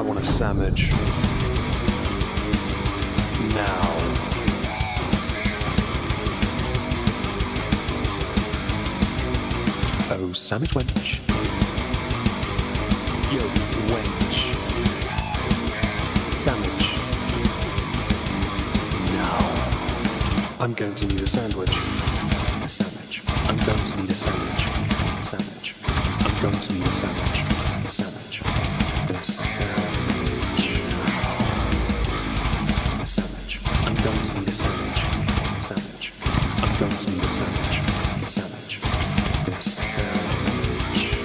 want a sandwich. Now. Oh, sandwich wench. Yo, wench. Sandwich. Now. I'm going to need a sandwich. A sandwich. I'm going to need a sandwich. Sandwich. I'm going to need a sandwich. A sandwich. A sandwich. A sandwich. I'm going to need a sandwich. Sandwich. I'm going to need a sandwich. A sandwich. A sandwich.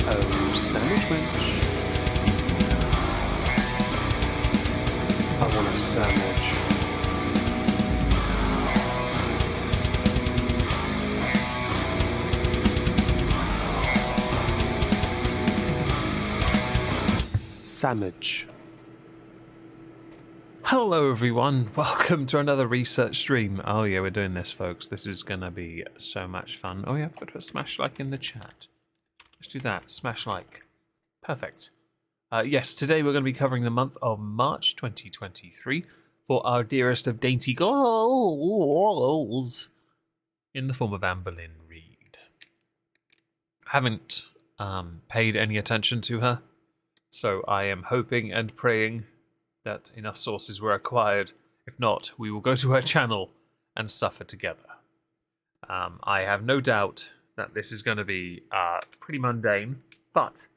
Oh, sandwich wench. I want a sandwich. Sandwich. Hello everyone, welcome to another research stream. Oh yeah, we're doing this folks, this is gonna be so much fun. Oh yeah, I've got to put smash like in the chat. Let's do that, smash like. Perfect. Yes, today we're going to be covering the month of March 2023 for our dearest of dainty girls in the form of Amberlynn Reid. Haven't paid any attention to her, so I am hoping and praying that enough sources were acquired. If not, we will go to her channel and suffer together. I have no doubt that this is going to be pretty mundane, but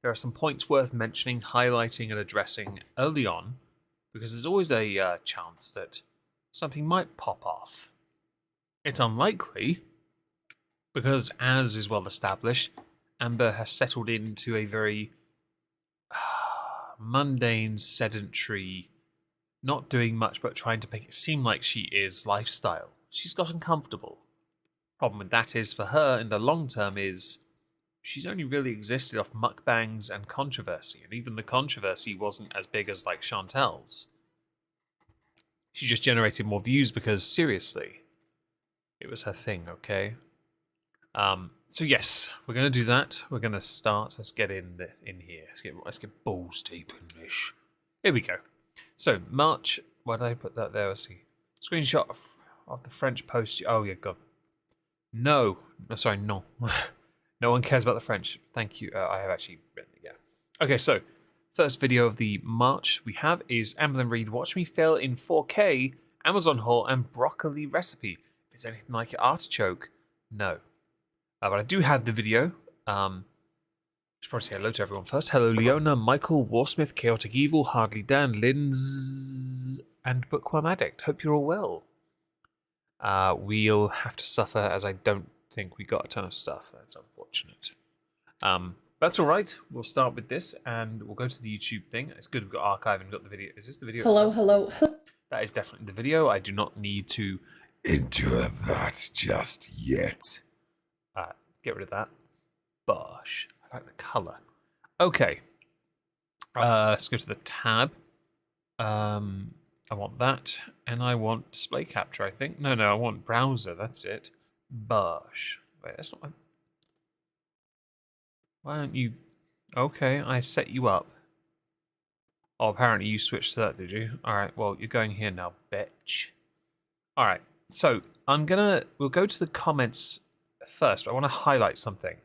there are some points worth mentioning, highlighting, and addressing early on, because there's always a chance that something might pop off. It's unlikely, because as is well established, Amber has settled into a very mundane, sedentary, not doing much but trying to make it seem like she is lifestyle. She's gotten comfortable. Problem with that is, for her, in the long term, is she's only really existed off mukbangs and controversy, and even the controversy wasn't as big as like Chantel's. She just generated more views because, seriously, it was her thing, okay? So yes, we're going to do that. We're going to start. Let's get in here. Let's get balls deep in this. Here we go. So, March, why did I put that there? Let's see. Screenshot of the French post. Oh, yeah, God. No. Sorry, no. No one cares about the French. Thank you. I have actually written it, yeah. Okay, so first video of the March we have is Amberlynn Reid, Watch Me Fail in 4K, Amazon haul, and broccoli recipe. If it's anything like an artichoke, no. But I do have the video. I should probably say hello to everyone first. Hello, Leona, Michael, Warsmith, Chaotic Evil, Hardly Dan, Linz, and Bookworm Addict. Hope you're all well. We'll have to suffer, as I don't think we got a ton of stuff. That's unfortunate. That's all right. We'll start with this, and we'll go to the YouTube thing. It's good we've got archive and got the video. Is this the video? Hello. That is definitely the video. I do not need to endure that just yet. Get rid of that. Bosh. I like the color. Okay. Let's go to the tab. I want that, and I want display capture, I think. No, I want browser. That's it. Bosh. Wait, that's not... Why aren't you... Okay, I set you up. Oh, apparently you switched to that, did you? Alright, well, you're going here now, bitch. Alright, so we'll go to the comments first, but I want to highlight something.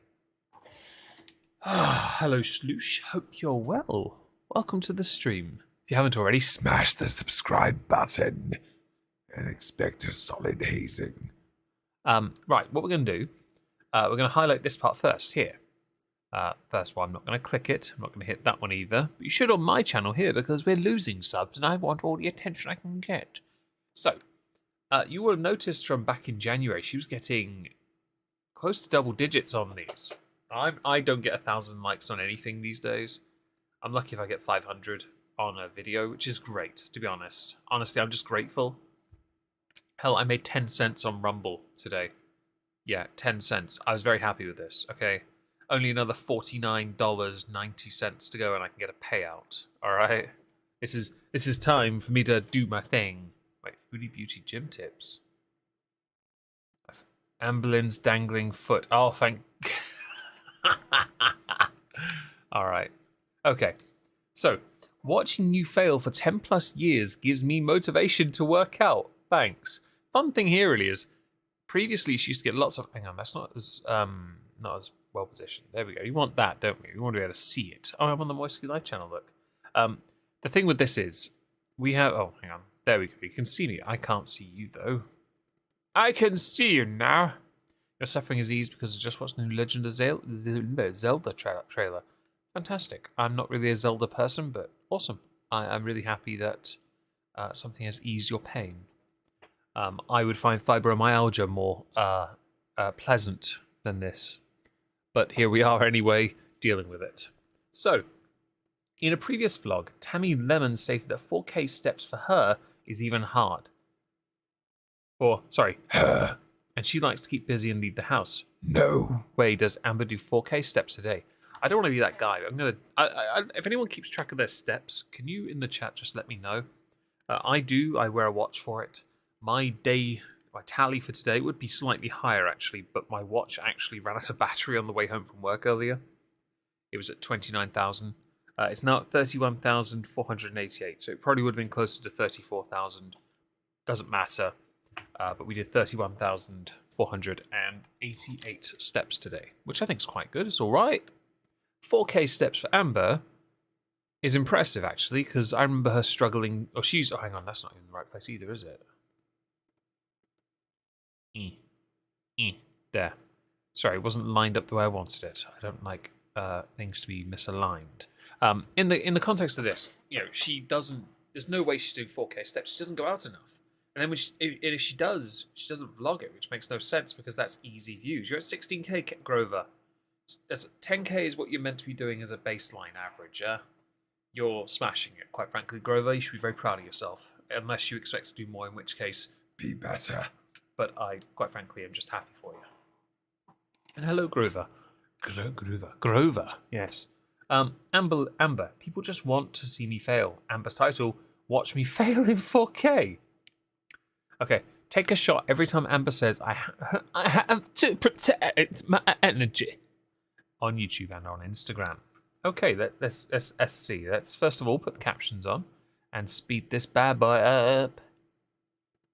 Hello, Sloosh. Hope you're well. Welcome to the stream. If you haven't already, smash the subscribe button and expect a solid hazing. Right, what we're going to do, we're going to highlight this part first, here. First of all, I'm not going to click it. I'm not going to hit that one either. But you should on my channel here because we're losing subs and I want all the attention I can get. So, you will have noticed from back in January, she was getting close to double digits on these. I don't get 1,000 likes on anything these days. I'm lucky if I get 500 on a video, which is great, to be honest. Honestly, I'm just grateful. Hell, I made 10 cents on Rumble today. Yeah, 10 cents. I was very happy with this, okay? Only another $49.90 to go and I can get a payout, alright? This is time for me to do my thing. Wait, Foodie Beauty Gym Tips. Amberlynn's dangling foot. Oh, thank... All right. Okay. So, watching you fail for 10 plus years gives me motivation to work out. Thanks. Fun thing here really is, previously she used to get lots of. Hang on, that's not as well positioned. There we go. You want that, don't we? We want to be able to see it. Oh, I'm on the Moisky Life channel. Look. The thing with this is, we have. Oh, hang on. There we go. You can see me. I can't see you though. I can see you now. Your suffering is eased because I just watched the new Legend of Zelda trailer. Fantastic. I'm not really a Zelda person, but awesome. I'm really happy that something has eased your pain. I would find fibromyalgia more pleasant than this. But here we are anyway, dealing with it. So, in a previous vlog, Tammy Lemon stated that 4K steps for her is even hard. Her. And she likes to keep busy and leave the house. No way does Amber do 4K steps a day. I don't want to be that guy. I'm gonna. If anyone keeps track of their steps, can you in the chat just let me know? I do. I wear a watch for it. My tally for today would be slightly higher actually, but my watch actually ran out of battery on the way home from work earlier. It was at 29,000. It's now at 31,488. So it probably would have been closer to 34,000. Doesn't matter. But we did 31,488 steps today, which I think is quite good. It's all right. 4K steps for Amber is impressive, actually, because I remember her struggling. Oh, hang on, that's not in the right place either, is it? There. Sorry, it wasn't lined up the way I wanted it. I don't like things to be misaligned. In the context of this, she doesn't. There's no way she's doing 4K steps. She doesn't go out enough. And then if she does, she doesn't vlog it, which makes no sense because that's easy views. You're at 16K, Grover. 10K is what you're meant to be doing as a baseline average, yeah? You're smashing it, quite frankly, Grover. You should be very proud of yourself, unless you expect to do more, in which case, be better. But I, quite frankly, am just happy for you. And hello, Grover. Grover, yes. Amber, people just want to see me fail. Amber's title, Watch Me Fail in 4K. Okay, take a shot every time Amber says, I have to protect my energy. On YouTube and on Instagram. Okay, let's see. Let's first of all put the captions on and speed this bad boy up.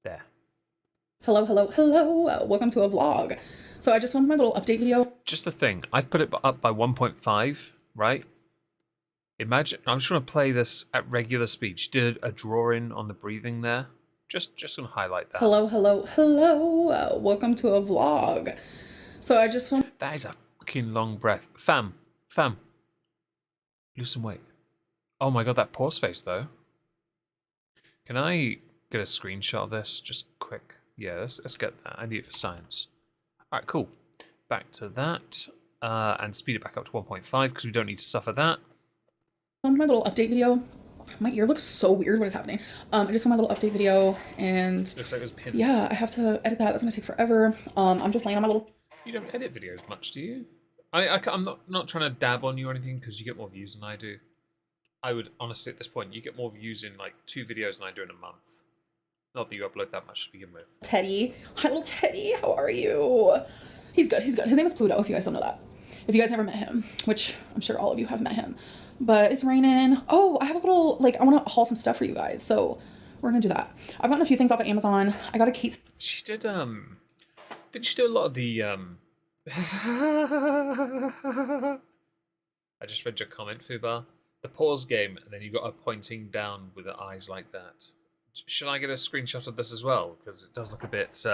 There. Hello. Welcome to a vlog. So I just wanted my little update video. Just the thing, I've put it up by 1.5, right? Imagine, I'm just going to play this at regular speed. She did a drawing on the breathing there. Just going to highlight that. Hello. Welcome to a vlog. So I just want... That is a fucking long breath. Fam. Lose some weight. Oh my god, that pause face though. Can I get a screenshot of this? Just quick. Yeah, let's get that. I need it for science. Alright, cool. Back to that. And speed it back up to 1.5 because we don't need to suffer that. On my little update video. My ear looks so weird. What is happening? I just want my little update video and... Looks like it was pinned. Yeah, I have to edit that. That's going to take forever. I'm just laying on my little... You don't edit videos much, do you? I'm not trying to dab on you or anything because you get more views than I do. I would honestly at this point you get more views in like 2 videos than I do in a month. Not that you upload that much to begin with. Teddy, hi little Teddy, how are you? He's good. His name is Pluto. If you guys don't know that, if you guys never met him, which I'm sure all of you have met him, but it's raining. Oh, I have a little I want to haul some stuff for you guys, so we're gonna do that. I've gotten a few things off of Amazon. I got a Kate. She did did she do a lot of the I just read your comment, Fubar. The pause game, and then you got her pointing down with her eyes like that. Should I get a screenshot of this as well? Because it does look a bit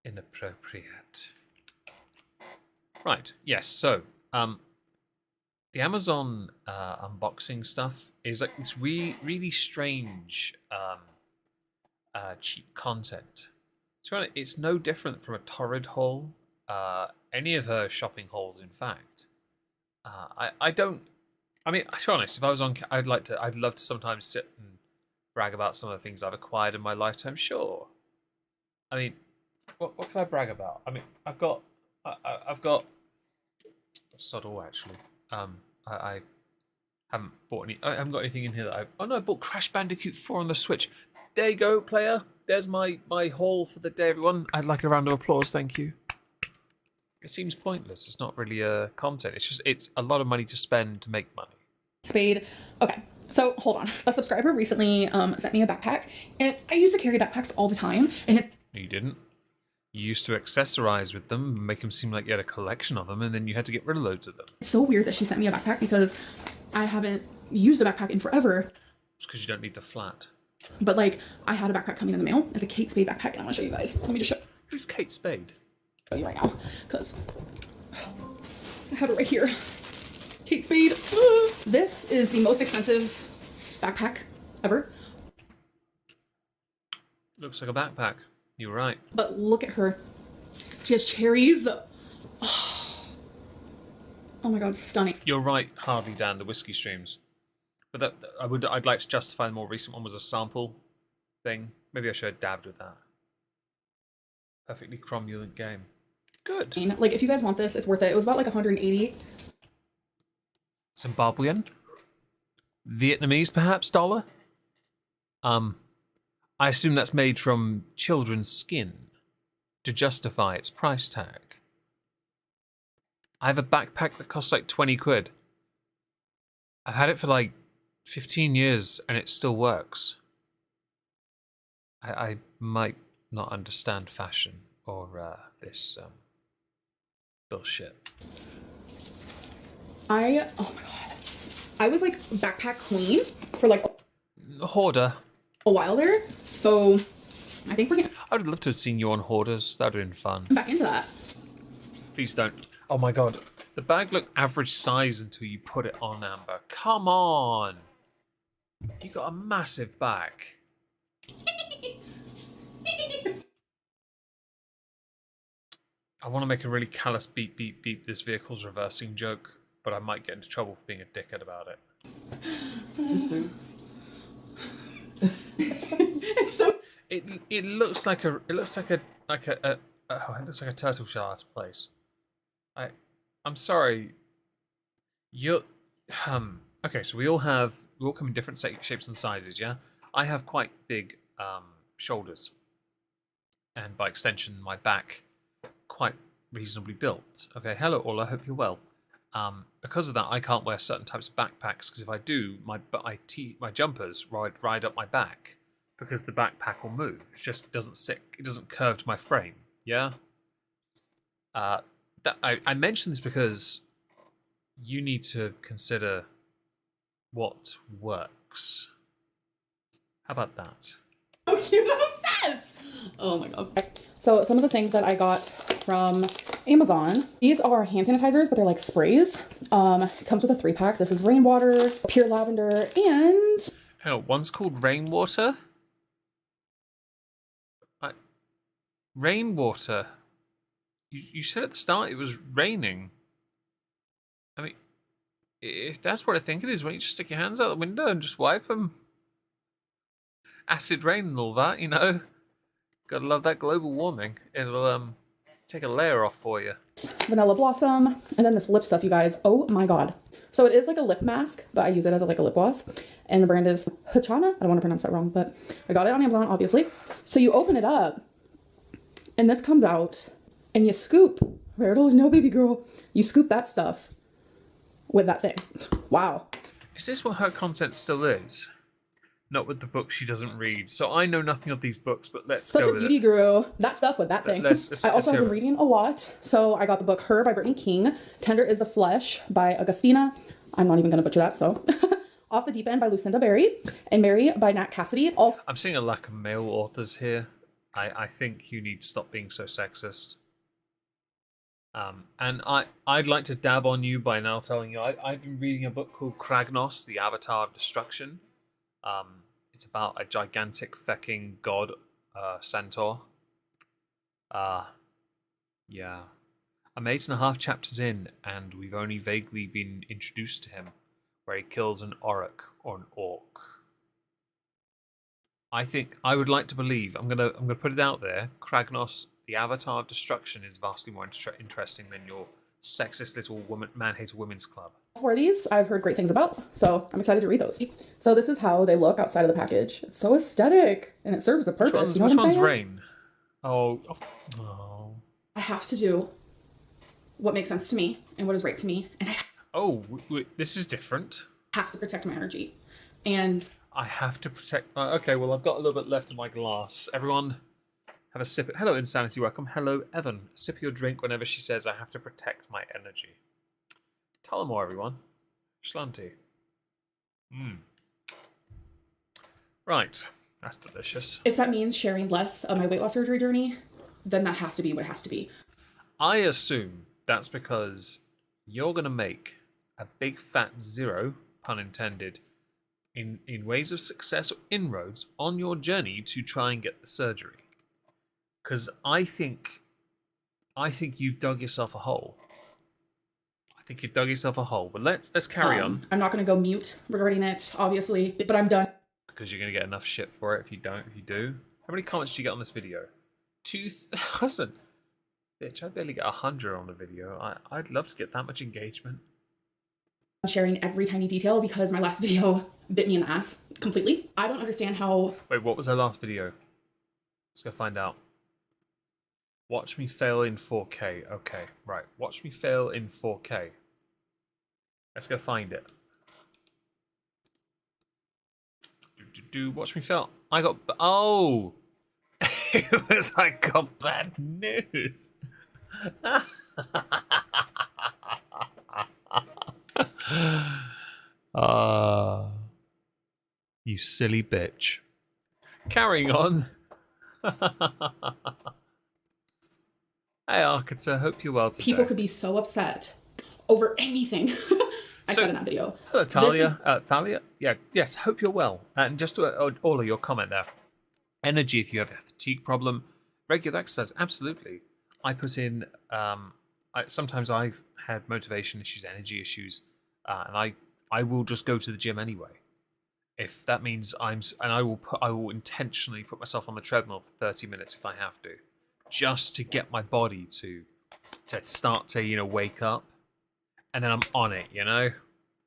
inappropriate. Right. Yes. So, the Amazon unboxing stuff is like this really strange cheap content. So it's no different from a torrid haul. Any of her shopping hauls, in fact. I don't. I mean, to be honest, if I was on, I'd love to sometimes sit and brag about some of the things I've acquired in my lifetime. Sure. I mean, what can I brag about? I mean, I've got sod all actually. I haven't bought any. I haven't got anything in here that I bought Crash Bandicoot 4 on the Switch. There you go, player. There's my haul for the day, everyone. I'd like a round of applause, thank you. It seems pointless. It's not really a content. It's a lot of money to spend to make money. Spade. Okay, so hold on. A subscriber recently sent me a backpack, and I used to carry backpacks all the time, and it... No, you didn't. You used to accessorize with them, make them seem like you had a collection of them, and then you had to get rid of loads of them. It's so weird that she sent me a backpack because I haven't used a backpack in forever. It's because you don't need the flat. But like, I had a backpack coming in the mail. It's a Kate Spade backpack, and I want to show you guys. Let me just Who's Kate Spade? show you right now, because I have it right here. Kate Spade. This is the most expensive backpack ever. Looks like a backpack. You're right. But look at her. She has cherries. Oh my god, stunning. You're right, Harvey Dan, the whiskey streams. But I'd like to justify the more recent one was a sample thing. Maybe I should have dabbed with that. Perfectly cromulent game. Good. Like, if you guys want this, it's worth it. It was about like 180. Zimbabwean? Vietnamese, perhaps, dollar? I assume that's made from children's skin to justify its price tag. I have a backpack that costs like 20 quid. I've had it for like 15 years and it still works. I might not understand fashion or this bullshit. Oh my god. I was like backpack queen for like Hoarder. a while there. So I think we're gonna... I would love to have seen you on Hoarders. That would have been fun. back into that. Please don't. Oh my god. The bag looked average size until you put it on, Amber. Come on. You got a massive bag. I want to make a really callous beep, beep, beep, this vehicle's reversing joke, but I might get into trouble for being a dickhead about it. It's so... It looks like a turtle shell out of place. I'm sorry. You're okay, so we all come in different shapes and sizes, yeah? I have quite big shoulders. And by extension my back quite reasonably built. Okay, hello all, I hope you're well. Because of that, I can't wear certain types of backpacks because if I do, my jumpers ride up my back because the backpack will move. It just doesn't sit. It doesn't curve to my frame. Yeah. I mention this because you need to consider what works. How about that? so cute, I'm obsessed. Oh my god. So some of the things that I got from Amazon, these are hand sanitizers, but they're like sprays. It comes with a 3-pack. This is rainwater, pure lavender, and... Oh, one's called rainwater? Rainwater? You said at the start it was raining. I mean, if that's what I think it is, why don't you just stick your hands out the window and just wipe them? Acid rain and all that, you know? Gotta love that global warming. It'll take a layer off for you. Vanilla Blossom, and then this lip stuff, you guys. Oh my god. So it is like a lip mask, but I use it as like a lip gloss. And the brand is Hachana. I don't want to pronounce that wrong, but I got it on Amazon, obviously. So you open it up, and this comes out, and you scoop. Veritable is no baby girl. You scoop that stuff with that thing. Wow. Is this what her content still is? Not with the books she doesn't read. So I know nothing of these books, but let's Such go a with beauty it. guru. That stuff with that thing. I also have been reading a lot. So I got the book Her by Brittany King. Tender is the Flesh by Augustina. I'm not even going to butcher that, so. Off the Deep End by Lucinda Berry. And Mary by Nat Cassidy. I'm seeing a lack of male authors here. I think you need to stop being so sexist. And I'd like to dab on you by now telling you I've been reading a book called Kragnos, the Avatar of Destruction. It's about a gigantic fecking god centaur. Yeah. I'm 8.5 chapters in, and we've only vaguely been introduced to him, where he kills an orc or an orc. I think I would like to believe I'm gonna put it out there. Kragnos, the Avatar of Destruction, is vastly more interesting than your sexist little man-hater women's club. For these, I've heard great things about, so I'm excited to read those. So this is how they look outside of the package. It's so aesthetic, and it serves a purpose. Which one's Rain? Oh. I have to do what makes sense to me and what is right to me, and I Oh, this is different. have to protect my energy. And I have to protect. Okay, well, I've got a little bit left in my glass. Everyone, have a sip. Hello, Insanity. Welcome. Hello, Evan. Sip your drink whenever she says I have to protect my energy. Tell them more, everyone. Shlanti. Right. That's delicious. if that means sharing less of my weight loss surgery journey, then that has to be what it has to be. I assume that's because you're going to make a big fat zero, pun intended, in ways of success or inroads on your journey to try and get the surgery. Because I think you've dug yourself a hole. But let's carry on. I'm not going to go mute regarding it, obviously, but I'm done. Because you're going to get enough shit for it if you don't. If you do. How many comments did you get on this video? 2,000. Bitch, I barely get 100 on the video. I'd love to get that much engagement. I'm sharing every tiny detail because my last video bit me in the ass completely. I don't understand how... Wait, what was our last video? Let's go find out. Watch me fail in 4K. Okay, right. Watch me fail in 4K. Let's go find it. Watch me fail. I got... Oh! It was I got bad news. You silly bitch. Carrying on. Hey, Arcata, hope you're well today. People could be so upset over anything. I said in that video. Hello, Talia. Thalia? Yeah, yes, hope you're well. And just to all of your comment there. Energy if you have a fatigue problem. Regular exercise, absolutely. I put in, sometimes I've had motivation issues, energy issues, and I will just go to the gym anyway. If that means I will intentionally put myself on the treadmill for 30 minutes if I have to. Just to get my body to start to, wake up. And then I'm on it,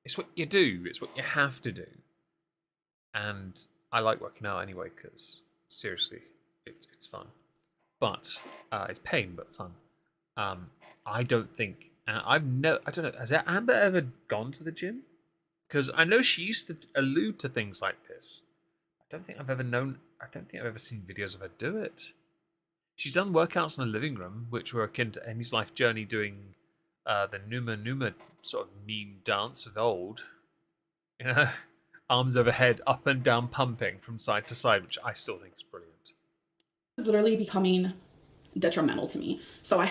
It's what you do. It's what you have to do. And I like working out anyway because, seriously, it's fun. But, it's pain, but fun. I don't think... I don't know, has Amber ever gone to the gym? Because I know she used to allude to things like this. I don't think I've ever seen videos of her do it. She's done workouts in the living room, which were akin to Amy's life journey doing the Numa sort of meme dance of old. Arms overhead, up and down pumping from side to side, which I still think is brilliant. It's literally becoming detrimental to me. So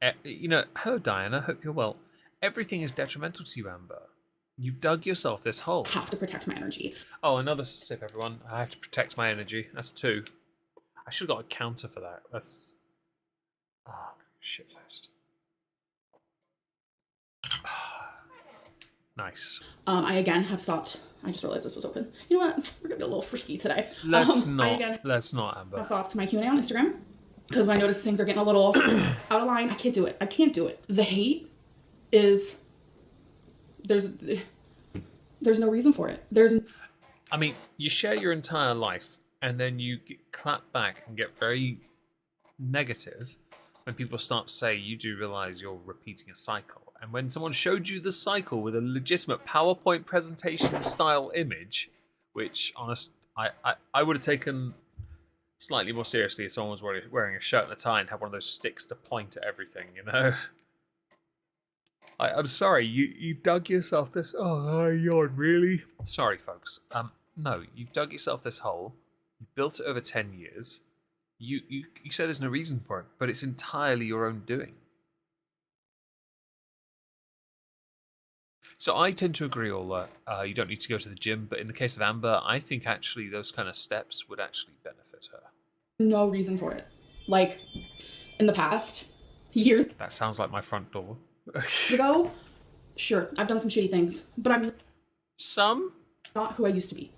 hello Diana, hope you're well. Everything is detrimental to you, Amber. You've dug yourself this hole. I have to protect my energy. Oh, another sip, everyone. I have to protect my energy. That's 2. I should have got a counter for that. That's... Oh, shit faced. Nice. I again have stopped. I just realized this was open. You know what? We're gonna be a little frisky today. Let's not, Amber. I've stopped my Q&A on Instagram because when I notice things are getting a little out of line, I can't do it. The hate is... There's no reason for it. I mean, you share your entire life and then you clap back and get very negative when people start to say you do realize you're repeating a cycle. And when someone showed you the cycle with a legitimate PowerPoint presentation style image, which I would have taken slightly more seriously if someone was wearing a shirt and a tie and had one of those sticks to point at everything, I'm sorry, you dug yourself this... Oh, I yawn, really? Sorry, folks. No, you've dug yourself this hole. You built it over 10 years. You say there's no reason for it, but it's entirely your own doing. So I tend to agree, Ola, you don't need to go to the gym, but in the case of Amber, I think actually those kind of steps would actually benefit her. No reason for it. Like, in the past, years... That sounds like my front door. ago, sure, I've done some shitty things, but I'm... Some? Not who I used to be.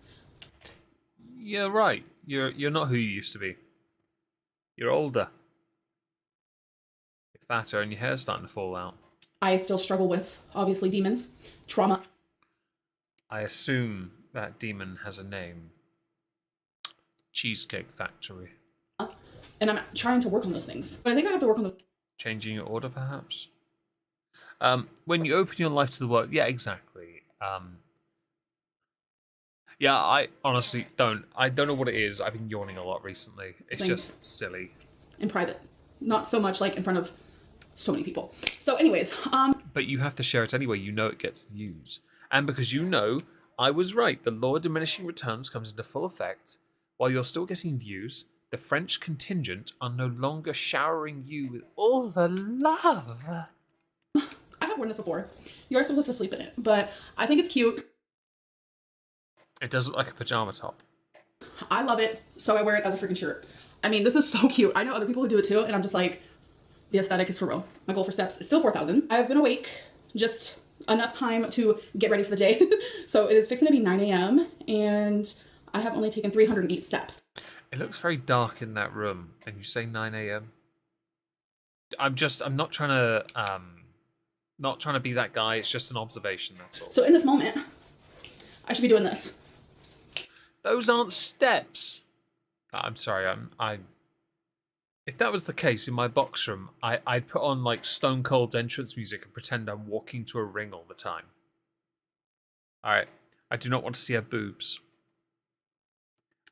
Yeah, right. You're not who you used to be. You're older. You're fatter and your hair's starting to fall out. I still struggle with, obviously, demons, trauma. I assume that demon has a name. Cheesecake Factory. And I'm trying to work on those things. But I think I have to work on the... Changing your order, perhaps? When you open your life to the world, yeah, exactly. Yeah, I honestly don't. I don't know what it is. I've been yawning a lot recently. It's just silly. In private, not so much like in front of so many people. So, anyways, But you have to share it anyway. You know it gets views, and because you know I was right, the law of diminishing returns comes into full effect. While you're still getting views, the French contingent are no longer showering you with all the love. I have worn this before. You are supposed to sleep in it, but I think it's cute. It does look like a pajama top. I love it, so I wear it as a freaking shirt. I mean, this is so cute. I know other people who do it too, and I'm just like, the aesthetic is for real. My goal for steps is still 4,000. I've been awake just enough time to get ready for the day. So it is fixing to be 9 a.m. and I have only taken 308 steps. It looks very dark in that room, and you say 9 a.m. I'm not trying to be that guy. It's just an observation, that's all. So in this moment, I should be doing this. Those aren't steps. I'm sorry. If that was the case in my box room, I'd put on like Stone Cold's entrance music and pretend I'm walking to a ring all the time. All right. I do not want to see her boobs.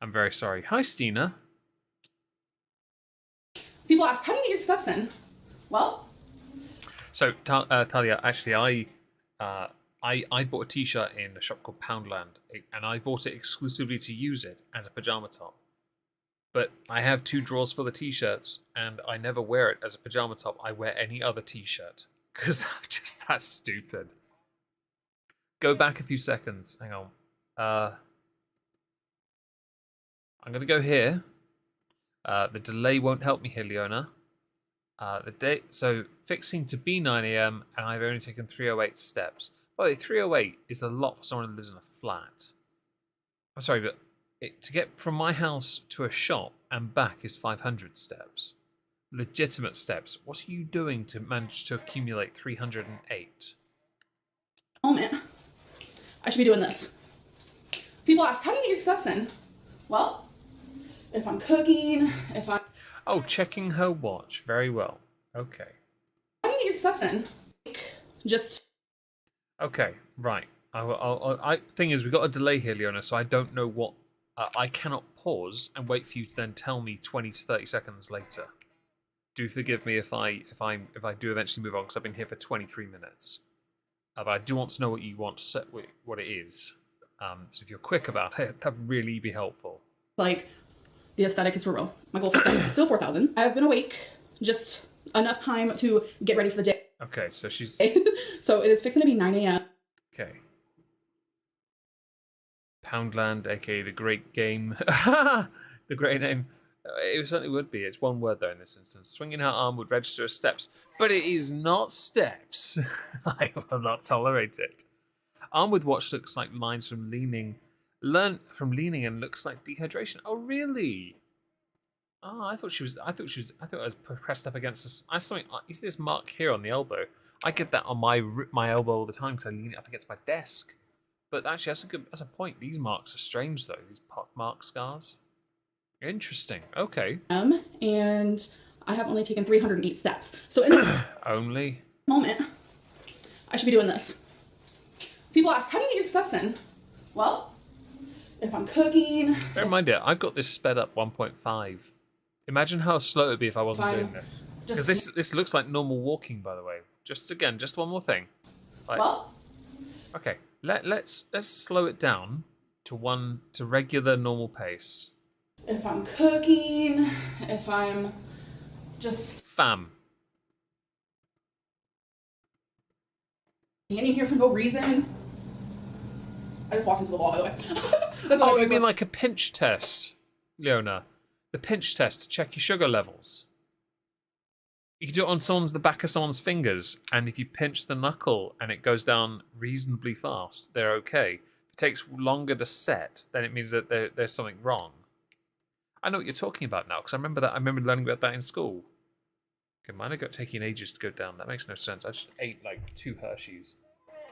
I'm very sorry. Hi, Stina. People ask, how do you get your steps in? Well. So, Talia, actually, I bought a t-shirt in a shop called Poundland, and I bought it exclusively to use it as a pajama top. But I have 2 drawers full of t-shirts, and I never wear it as a pajama top. I wear any other t-shirt, because I'm just that stupid. Go back a few seconds. Hang on. I'm going to go here. The delay won't help me here, Leona. So fixing to be 9 a.m. and I've only taken 308 steps. By the way, 308 is a lot for someone who lives in a flat. I'm sorry, but to get from my house to a shop and back is 500 steps. Legitimate steps. What are you doing to manage to accumulate 308? Moment. I should be doing this. People ask, how do you get your steps in? Well, if I'm cooking, if I'm... Oh, checking her watch. Very well. Okay. How do you get your steps in? Just... Okay, right. Thing is, we've got a delay here, Leona, so I don't know what... I cannot pause and wait for you to then tell me 20 to 30 seconds later. Do forgive me if I do eventually move on, because I've been here for 23 minutes. But I do want to know what you want to set, what it is. So if you're quick about it, that'd really be helpful. Like, the aesthetic is for real. My goal for steps is still 4,000. I've been awake just enough time to get ready for the day. Okay, so she's... So it is fixing to be 9 a.m. Okay. Poundland, aka the Great Game. The great name. It certainly would be. It's one word, though, in this instance. Swinging her arm would register as steps. But it is not steps. I will not tolerate it. Arm with watch looks like lines from leaning. Learn from leaning and looks like dehydration. Oh, really? Oh, I thought it was pressed up against this. You see this mark here on the elbow? I get that on my elbow all the time because I lean it up against my desk. But actually, that's a point. These marks are strange, though. These pock mark scars. Interesting. Okay. And I have only taken 308 steps. So in this only moment, I should be doing this. People ask, how do you get your steps in? Well, if I'm cooking... Bear in mind, I've got this sped up 1.5. Imagine how slow it would be if I wasn't doing this. Because this looks like normal walking, by the way. Just one more thing. Well... Okay, let's slow it down to regular normal pace. If I'm cooking, if I'm just... Fam. Standing here for no reason. I just walked into the wall, by the way. Oh, you mean like a pinch test, Leona? The pinch test to check your sugar levels. You can do it on the back of someone's fingers, and if you pinch the knuckle and it goes down reasonably fast, they're okay. If it takes longer to set, then it means that there's something wrong. I know what you're talking about now, because I remember learning about that in school. Okay, mine are taking ages to go down. That makes no sense. I just ate like 2 Hershey's.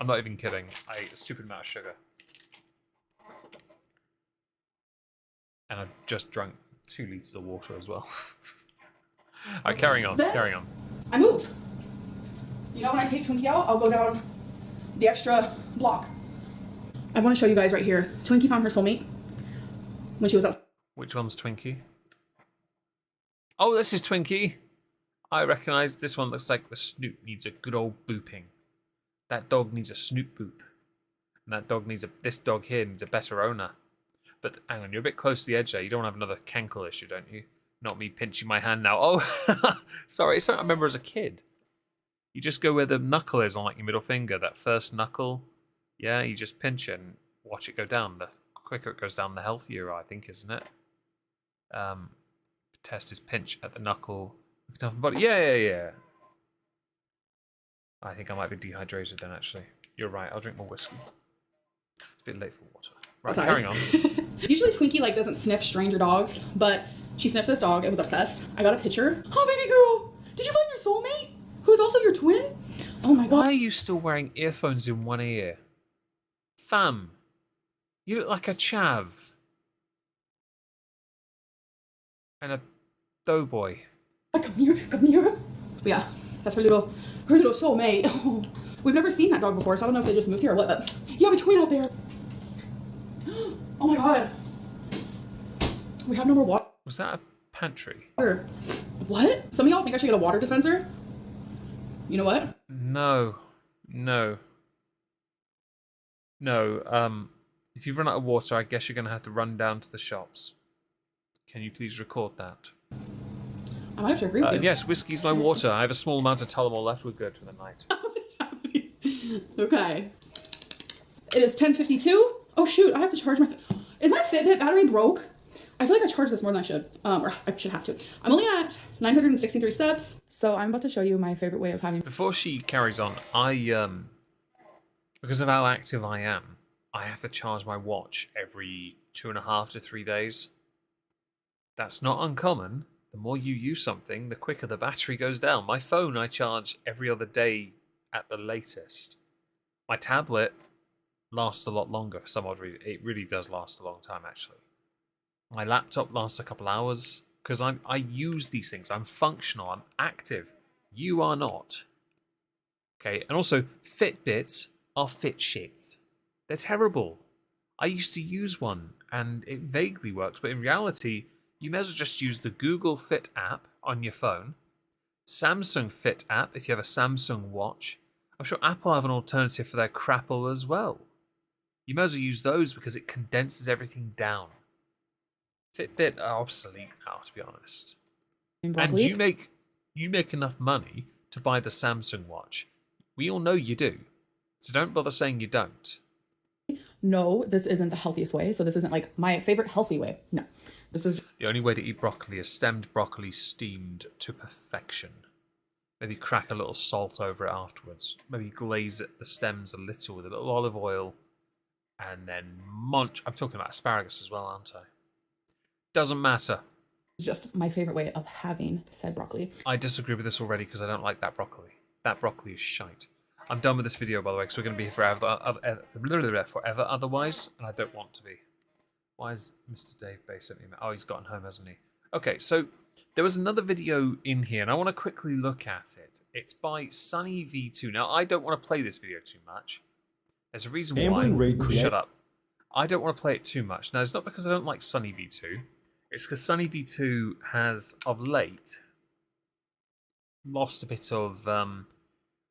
I'm not even kidding. I ate a stupid amount of sugar. And I've just drunk 2 litres of water as well. Alright, carrying on. I move. You know, when I take Twinkie out, I'll go down the extra block. I want to show you guys right here. Twinkie found her soulmate when she was out. Which one's Twinkie? Oh, this is Twinkie. I recognise this one. Looks like the snoot needs a good old booping. That dog needs a snoot boop. And that dog needs this dog here needs a better owner. But hang on, you're a bit close to the edge there. You don't have another cankle issue, don't you? Not me pinching my hand now. Oh, sorry. It's something I remember as a kid. You just go where the knuckle is on like your middle finger, that first knuckle. Yeah, you just pinch it and watch it go down. The quicker it goes down, the healthier, I think, isn't it? Test is pinch at the knuckle. Down the body. Yeah. I think I might be dehydrated then, actually. You're right. I'll drink more whiskey. It's a bit late for water. Right, carrying on. Usually Twinkie like doesn't sniff stranger dogs, but she sniffed this dog and was obsessed. I got a picture. Oh, baby girl, did you find your soulmate? Who is also your twin? Oh my god. Why are you still wearing earphones in one ear? Fam, you look like a chav. And a doughboy. Come here. Yeah, that's her little soulmate. Oh, we've never seen that dog before, so I don't know if they just moved here or what, but you have a twin out there. Oh my god. We have no more water. Was that a pantry? What? Some of y'all think I should get a water dispenser? You know what? No. If you've run out of water, I guess you're going to have to run down to the shops. Can you please record that? I might have to agree with you. Yes, whiskey's my water. I have a small amount of Tullamore left. We're good for the night. Okay. It is 10:52. Oh shoot, I have to charge my... Is my Fitbit battery broke? I feel like I charged this more than I should. Or I should have to. I'm only at 963 steps. So I'm about to show you my favorite way of having... Before she carries on, because of how active I am, I have to charge my watch every 2.5 to 3 days. That's not uncommon. The more you use something, the quicker the battery goes down. My phone I charge every other day at the latest. My tablet lasts a lot longer for some odd reason. It really does last a long time, actually. My laptop lasts a couple hours because I use these things. I'm functional. I'm active. You are not. Okay, and also Fitbits are fit shits. They're terrible. I used to use one and it vaguely works, but in reality, you may as well just use the Google Fit app on your phone, Samsung Fit app if you have a Samsung watch. I'm sure Apple have an alternative for their crapple as well. You may as well use those because it condenses everything down. Fitbit are obsolete now, to be honest. And you make enough money to buy the Samsung watch. We all know you do. So don't bother saying you don't. No, this isn't the healthiest way. So this isn't like my favorite healthy way. No. This is... The only way to eat broccoli is stemmed broccoli steamed to perfection. Maybe crack a little salt over it afterwards. Maybe glaze it, the stems a little with a little olive oil. And then munch. I'm talking about asparagus as well, aren't I? Doesn't matter. Just my favorite way of having said broccoli. I disagree with this already because I don't like that broccoli. That broccoli is shite. I'm done with this video, by the way, because we're going to be here forever otherwise, and I don't want to be. Why is Mr. Dave Bay sending me? Oh, he's gotten home, hasn't he? Okay, so there was another video in here, and I want to quickly look at it. It's by Sunny V2. Now, I don't want to play this video too much. There's a reason why. Amberlynn Reid Shut up. I don't want to play it too much. Now, it's not because I don't like Sunny V2. It's because Sunny V2 has, of late, lost a bit of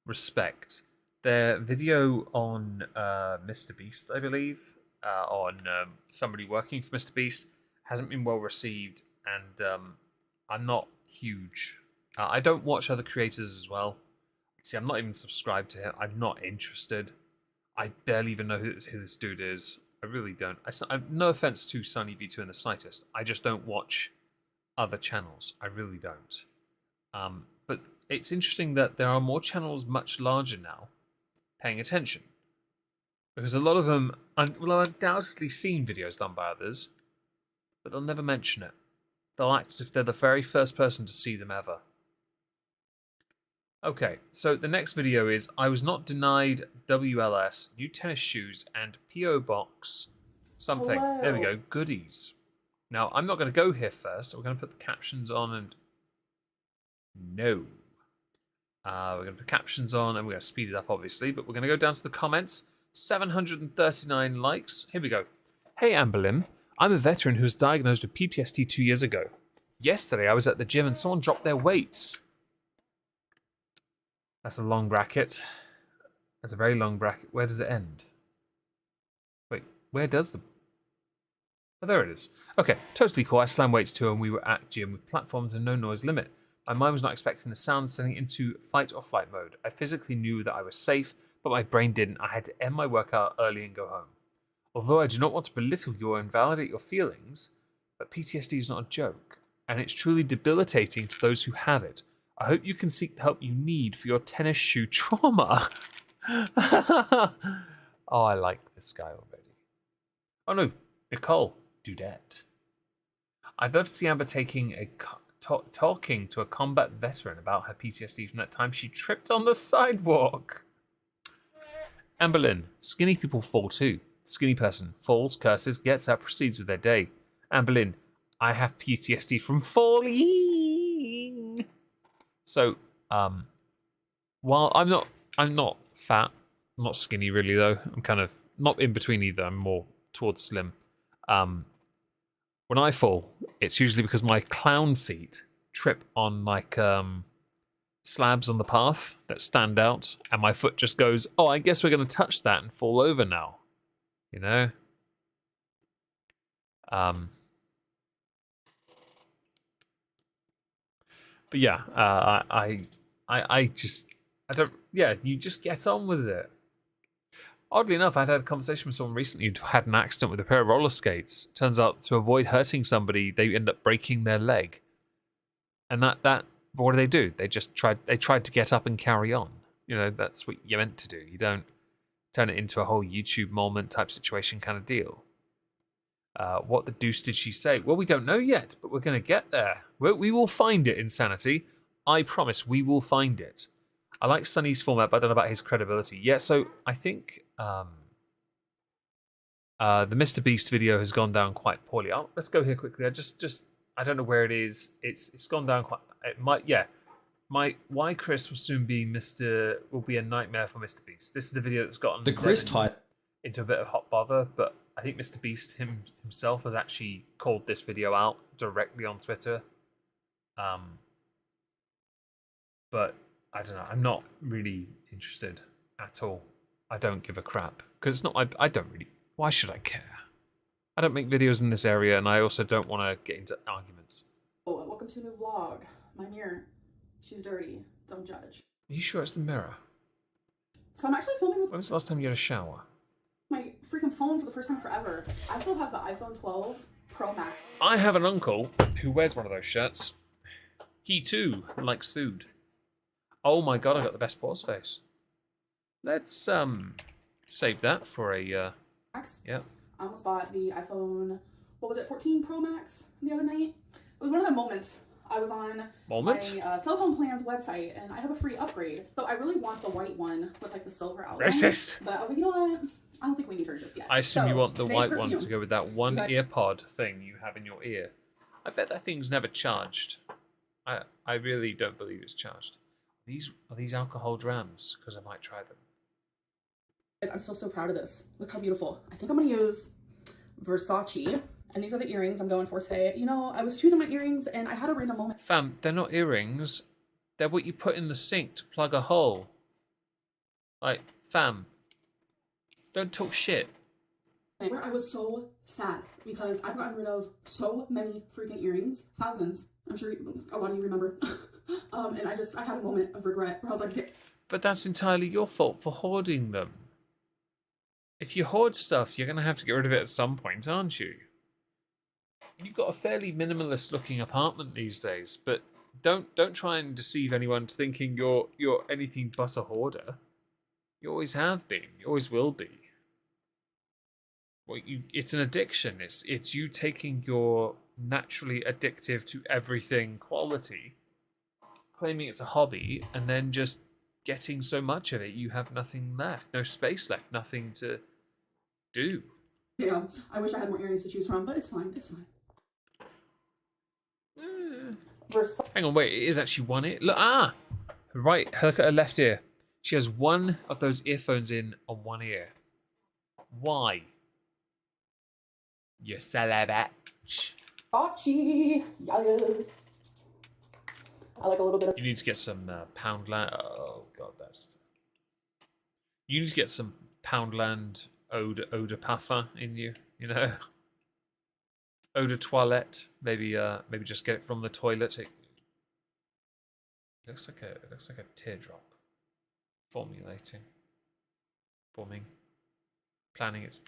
respect. Their video on Mr. Beast, I believe, on somebody working for Mr. Beast, hasn't been well received, and I'm not huge. I don't watch other creators as well. See, I'm not even subscribed to him. I'm not interested. I barely even know who this dude is. I really don't. No offense to Sunny V2 in the slightest. I just don't watch other channels. I really don't. But it's interesting that there are more channels much larger now paying attention. Because a lot of them will have undoubtedly seen videos done by others, but they'll never mention it. They'll act as if they're the very first person to see them ever. Okay, so the next video is I was not denied WLS, new tennis shoes, and P.O. Box something. Hello. There we go, goodies. Now, I'm not going to go here first. We're going to put the captions on and... No. We're going to put captions on and we're going to speed it up, obviously, but we're going to go down to the comments. 739 likes. Here we go. Hey, Amberlynn. I'm a veteran who was diagnosed with PTSD 2 years ago. Yesterday, I was at the gym and someone dropped their weights. That's a long bracket. That's a very long bracket. Where does it end? Wait, where does the... Oh, there it is. Okay, totally cool. I slammed weights too, and we were at gym with platforms and no noise limit. My mind was not expecting the sound, setting into fight or flight mode. I physically knew that I was safe, but my brain didn't. I had to end my workout early and go home. Although I do not want to belittle you or invalidate your feelings, but PTSD is not a joke, and it's truly debilitating to those who have it. I hope you can seek the help you need for your tennis shoe trauma. Oh, I like this guy already. Oh no, Nicole Dudette. I'd love to see Amber talking to a combat veteran about her PTSD from that time she tripped on the sidewalk. Amberlynn, skinny people fall too. Skinny person falls, curses, gets up, proceeds with their day. Amberlynn, I have PTSD from falling. So, while I'm not fat, I'm not skinny really though. I'm kind of not in between either. I'm more towards slim. When I fall, it's usually because my clown feet trip on like slabs on the path that stand out, and my foot just goes, oh, I guess we're going to touch that and fall over now. You know? But yeah, you just get on with it. Oddly enough, I'd had a conversation with someone recently who had an accident with a pair of roller skates. Turns out to avoid hurting somebody, they end up breaking their leg. And that what do? They tried to get up and carry on. You know, that's what you're meant to do. You don't turn it into a whole YouTube moment type situation kind of deal. What the deuce did she say? Well, we don't know yet, but we're going to get there. We will find it, Insanity. I promise we will find it. I like Sunny's format, but I don't know about his credibility. Yeah, so I think the Mr. Beast video has gone down quite poorly. Let's go here quickly. I don't know where it is. It's gone down quite. It might, yeah. Why Chris will soon be will be a nightmare for Mr. Beast. This is the video that's gotten the Chris type into a bit of hot bother, but I think Mr. Beast himself has actually called this video out directly on Twitter. But I don't know. I'm not really interested at all. I don't give a crap because it's not. I don't really. Why should I care? I don't make videos in this area, and I also don't want to get into arguments. Oh, welcome to a new vlog. My mirror. She's dirty. Don't judge. Are you sure it's the mirror? So I'm actually filming with When was the last time you had a shower? my freaking phone for the first time forever. I still have the iPhone 12 Pro Max. I have an uncle who wears one of those shirts. He too likes food. Oh my god, I got the best pause face. Let's save that for a yeah. I almost bought the iPhone, what was it, 14 Pro Max the other night. It was one of the moments. I was on my cell phone plan's website, and I have a free upgrade. So I really want the white one with like the silver outline. Racist. But I was like, you know what? I don't think we need her just yet. I assume you want the white perfume. one to go with that one ear pod thing you have in your ear. I bet that thing's never charged. I really don't believe it's charged. Are these alcohol drams? Because I might try them. I'm so proud of this. Look how beautiful. I think I'm gonna use Versace. And these are the earrings I'm going for today. You know, I was choosing my earrings and I had a random moment. Fam, they're not earrings. They're what you put in the sink to plug a hole. Like, fam, don't talk shit. Where I was so sad because I've gotten rid of so many freaking earrings. Thousands. I'm sure a lot of you remember. And I had a moment of regret where I was like... Yeah. But that's entirely your fault for hoarding them. If you hoard stuff, you're going to have to get rid of it at some point, aren't you? You've got a fairly minimalist looking apartment these days, but don't try and deceive anyone to thinking you're anything but a hoarder. You always have been. You always will be. Well, it's an addiction. It's you taking your naturally addictive to everything quality, claiming it's a hobby, and then just getting so much of it you have nothing left, no space left, nothing to do. Yeah, I wish I had more earrings to choose from, but it's fine. It's fine. Hang on, wait, it is actually one ear. Look, Right, look at her left ear. She has one of those earphones in on one ear. Why? You son of a bitch. Archie. Yes. I like a little bit of... You need to get some Poundland. Oh god, that's. You need to get some Poundland Eau de Parfum in you. You know, Eau de Toilette. Maybe just get it from the toilet. It looks like a teardrop. Forming, plotting its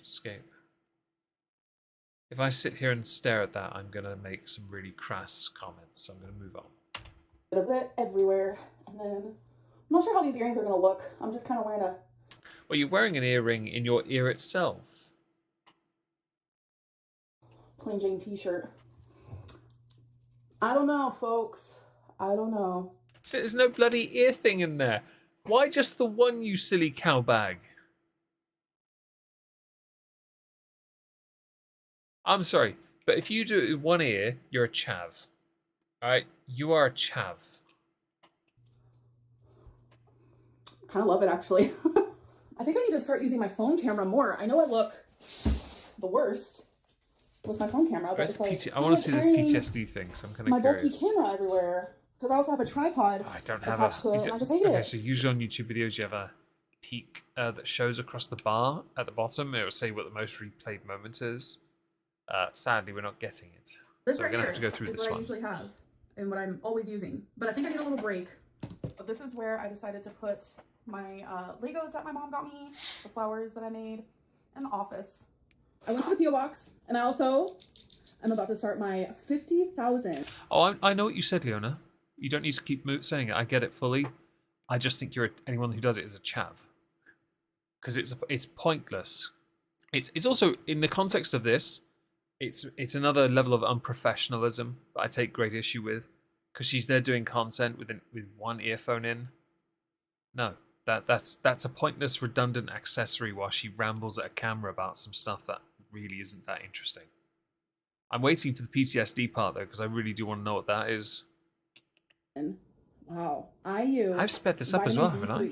escape. If I sit here and stare at that, I'm gonna make some really crass comments. So I'm gonna move on. A bit everywhere, and then I'm not sure how these earrings are gonna look. I'm just kind of wearing a... Well, you're wearing an earring in your ear itself. Plain Jane t-shirt. I don't know, folks. I don't know. So there's no bloody ear thing in there. Why just the one, you silly cow bag? I'm sorry, but if you do it with one ear, you're a chav. Alright? You are a chav. Kind of love it, actually. I think I need to start using my phone camera more. I know I look the worst with my phone camera, but it's like... I want to see this PTSD thing, so I'm kind of curious. My bulky camera everywhere. Because I also have a tripod. I don't have attached to it, and I just hate it. So usually on YouTube videos you have a peak that shows across the bar at the bottom. It will say what the most replayed moment is. Sadly, we're not getting it. This so right we're going to here have to go through is this what one. I usually have and what I'm always using. But I think I need a little break. But this is where I decided to put my Legos that my mom got me, the flowers that I made, and the office. I went to the P.O. box, and I also am about to start my 50,000. Oh, I know what you said, Leona. You don't need to keep saying it. I get it fully. I just think anyone who does it is a chav. Because it's pointless. It's also, in the context of this, it's another level of unprofessionalism that I take great issue with. Because she's there doing content with one earphone in. No, that's a pointless, redundant accessory while she rambles at a camera about some stuff that really isn't that interesting. I'm waiting for the PTSD part though, because I really do want to know what that is. Wow, I've sped this up as well, haven't I?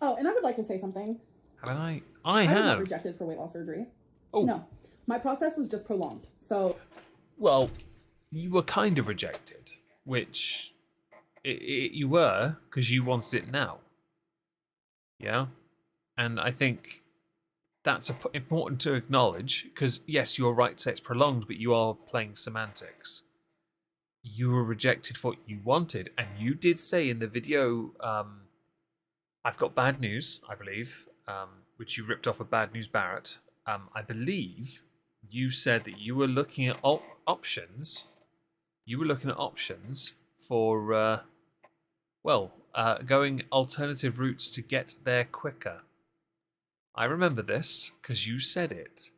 Oh, and I would like to say something. Haven't I? I was not rejected for weight loss surgery. Oh. No, my process was just prolonged. So, well, you were kind of rejected, which you were because you wanted it now. Yeah, and I think that's important to acknowledge because yes, you're right to say it's prolonged, but you are playing semantics. You were rejected for what you wanted, and you did say in the video, I've got bad news, I believe, which you ripped off of Bad News Barrett. I believe you said that you were looking at options. You were looking at options for, going alternative routes to get there quicker. I remember this because you said it,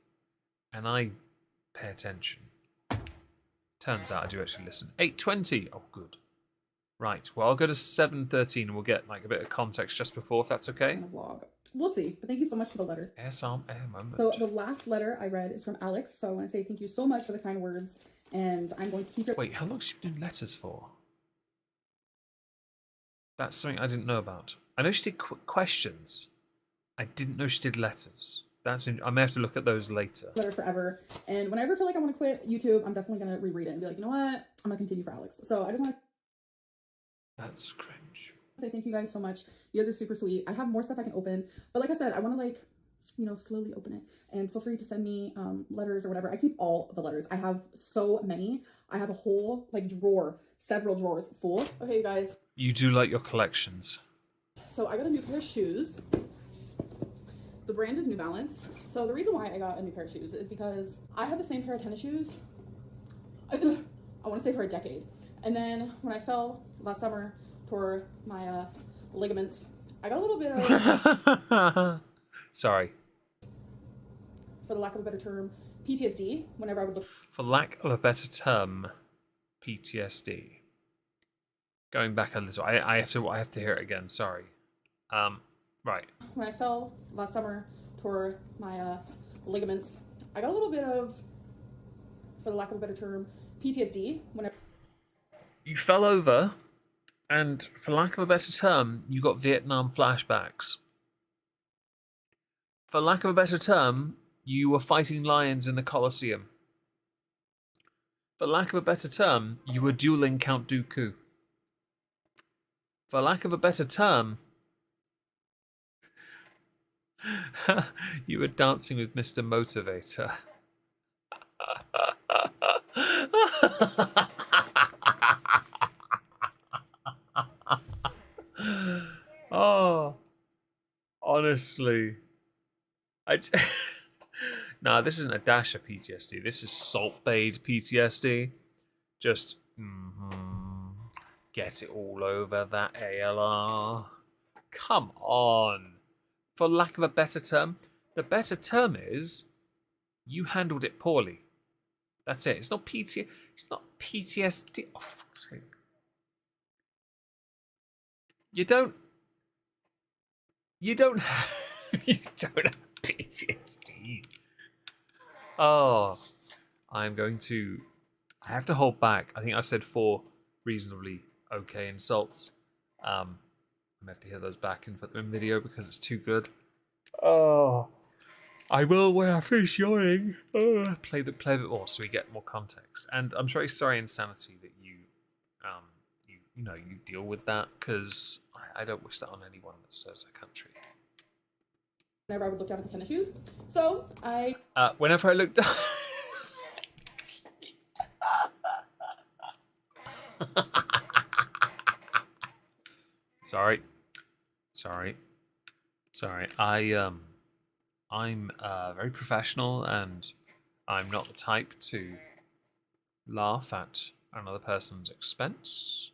and I pay attention. Turns out I do actually listen. 8:20. Oh, good. Right. Well, I'll go to 7:13 and we'll get like a bit of context just before, if that's okay. Vlog. We'll see. But thank you so much for the letter. moment. So the last letter I read is from Alex. So I want to say thank you so much for the kind words, and I'm going to keep it. Wait, how long has she been doing letters for? That's something I didn't know about. I know she did questions. I didn't know she did letters. I may have to look at those later. Letter forever. And whenever I feel like I want to quit YouTube, I'm definitely going to reread it and be like, you know what? I'm going to continue for Alex. So I just want to... That's cringe. Say thank you guys so much. You guys are super sweet. I have more stuff I can open. But like I said, I want to slowly open it. And feel free to send me letters or whatever. I keep all the letters. I have so many. I have a whole drawer, several drawers full. Okay, you guys. You do like your collections. So I got a new pair of shoes. The brand is New Balance. So the reason why I got a new pair of shoes is because I had the same pair of tennis shoes, I want to say for a decade. And then when I fell last summer, tore my ligaments, I got a little bit of... Sorry. For the lack of a better term, PTSD whenever I would look... For lack of a better term, PTSD. Going back a little, I have to hear it again, sorry. Right. When I fell last summer, tore my ligaments, I got a little bit of, for the lack of a better term, PTSD. You fell over And for lack of a better term, you got Vietnam flashbacks. For lack of a better term, you were fighting lions in the Colosseum. For lack of a better term, you were dueling Count Dooku. For lack of a better term, you were dancing with Mr. Motivator. Oh, honestly. Nah, this isn't a dash of PTSD. This is salt-bathed PTSD. Just get it all over that ALR. Come on. For lack of a better term, the better term is you handled it poorly. That's it. It's not PTSD. Oh, fuck's sake. You don't you don't have PTSD. Oh, I have to hold back. I think I've said 4 reasonably okay insults. I'm gonna have to hear those back and put them in video because it's too good. Oh, I will when I finish yawning. Play a bit more so we get more context. And I'm very sorry, Insanity, that you deal with that, because I don't wish that on anyone that serves their country. Whenever I would look down at the tennis shoes, so whenever I look down. Sorry. I'm very professional, and I'm not the type to laugh at another person's expense.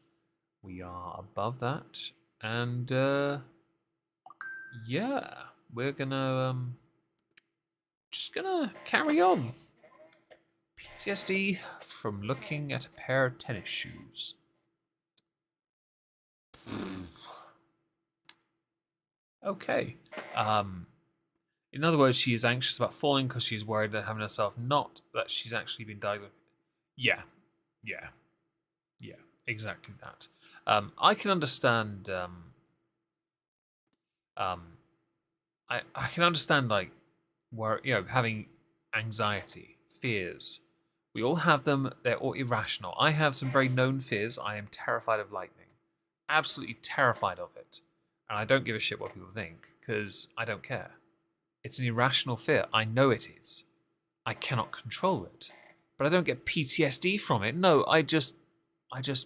We are above that, and yeah, we're gonna just gonna carry on. PTSD from looking at a pair of tennis shoes. Okay. In other words, she is anxious about falling because she's worried about having herself, not that she's actually been diagnosed. Yeah, exactly that. I can understand. I can understand, like, where having anxiety, fears. We all have them. They're all irrational. I have some very known fears. I am terrified of lightning, absolutely terrified of it, and I don't give a shit what people think because I don't care. It's an irrational fear. I know it is. I cannot control it, but I don't get PTSD from it. No, I just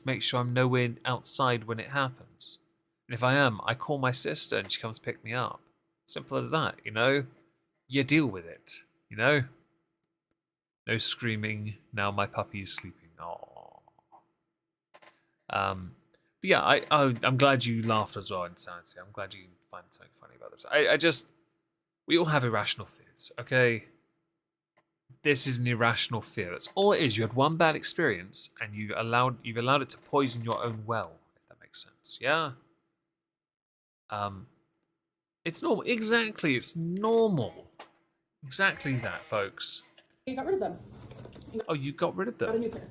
make sure I'm nowhere outside when it happens. And if I am, I call my sister and she comes pick me up. Simple as that, You deal with it, No screaming. Now my puppy is sleeping. Oh. But yeah, I'm glad you laughed as well, Insanity. I'm glad you find something funny about this. We all have irrational fears, okay? This is an irrational fear. That's all it is. You had one bad experience, and you've allowed it to poison your own well, if that makes sense. Yeah. It's normal. Exactly. It's normal. Exactly that, folks. You got rid of them. Oh, you got rid of them. Got a new pair.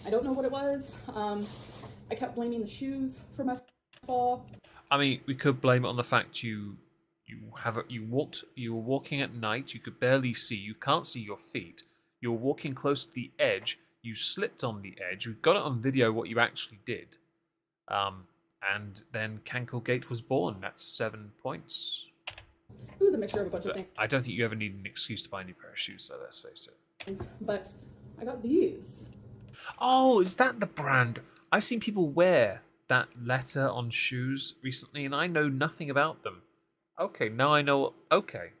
I don't know what it was. I kept blaming the shoes for my fall. I mean, we could blame it on the fact you were walking at night, you could barely see, you can't see your feet, you were walking close to the edge, you slipped on the edge, we've got it on video what you actually did. And then Canklegate was born. That's 7 points. It was a mixture of a bunch of things. I don't think you ever need an excuse to buy a new pair of shoes, though, let's face it. But I got these. Oh, is that the brand? I've seen people wear that letter on shoes recently, and I know nothing about them. Okay, now I know. Okay,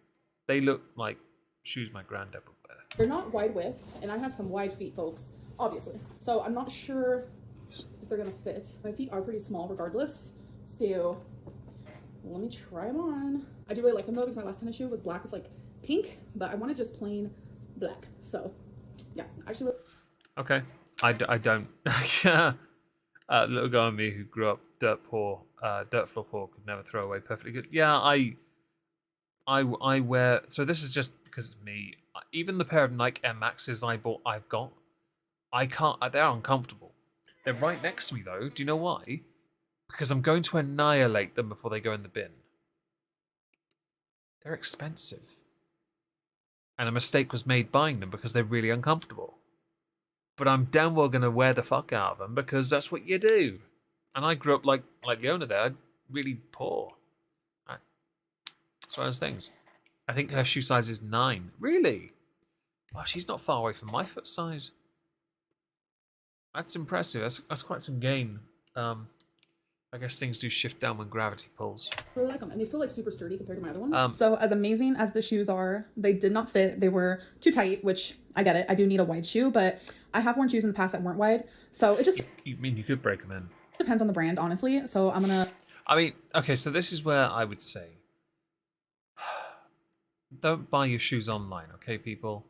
they look like shoes my granddad would wear. They're not wide width, and I have some wide feet, folks, obviously. So I'm not sure if they're gonna fit. My feet are pretty small regardless. So let me try them on. I do really like them though, because my last tennis shoe was black with like pink, but I wanted just plain black. So yeah, actually. Okay, I don't. Yeah. Little guy on me who grew up dirt floor poor, could never throw away perfectly good. Yeah, I wear. So this is just because it's me. Even the pair of Nike Air Maxes I've got. I can't. They're uncomfortable. They're right next to me though. Do you know why? because I'm going to annihilate them before they go in the bin. They're expensive. And a mistake was made buying them because they're really uncomfortable. But I'm damn well going to wear the fuck out of them because that's what you do. And I grew up like the owner there, really poor. Right. It's one of those things. I think her shoe size is 9. Really? Wow, she's not far away from my foot size. That's impressive. That's quite some gain. I guess things do shift down when gravity pulls. I really like them, and they feel like super sturdy compared to my other ones. So as amazing as the shoes are, they did not fit. They were too tight, which I get it. I do need a wide shoe, but I have worn shoes in the past that weren't wide. So it just... You mean you could break them in? Depends on the brand, honestly. So I'm gonna... I mean, okay, so this is where I would say... Don't buy your shoes online, okay, people?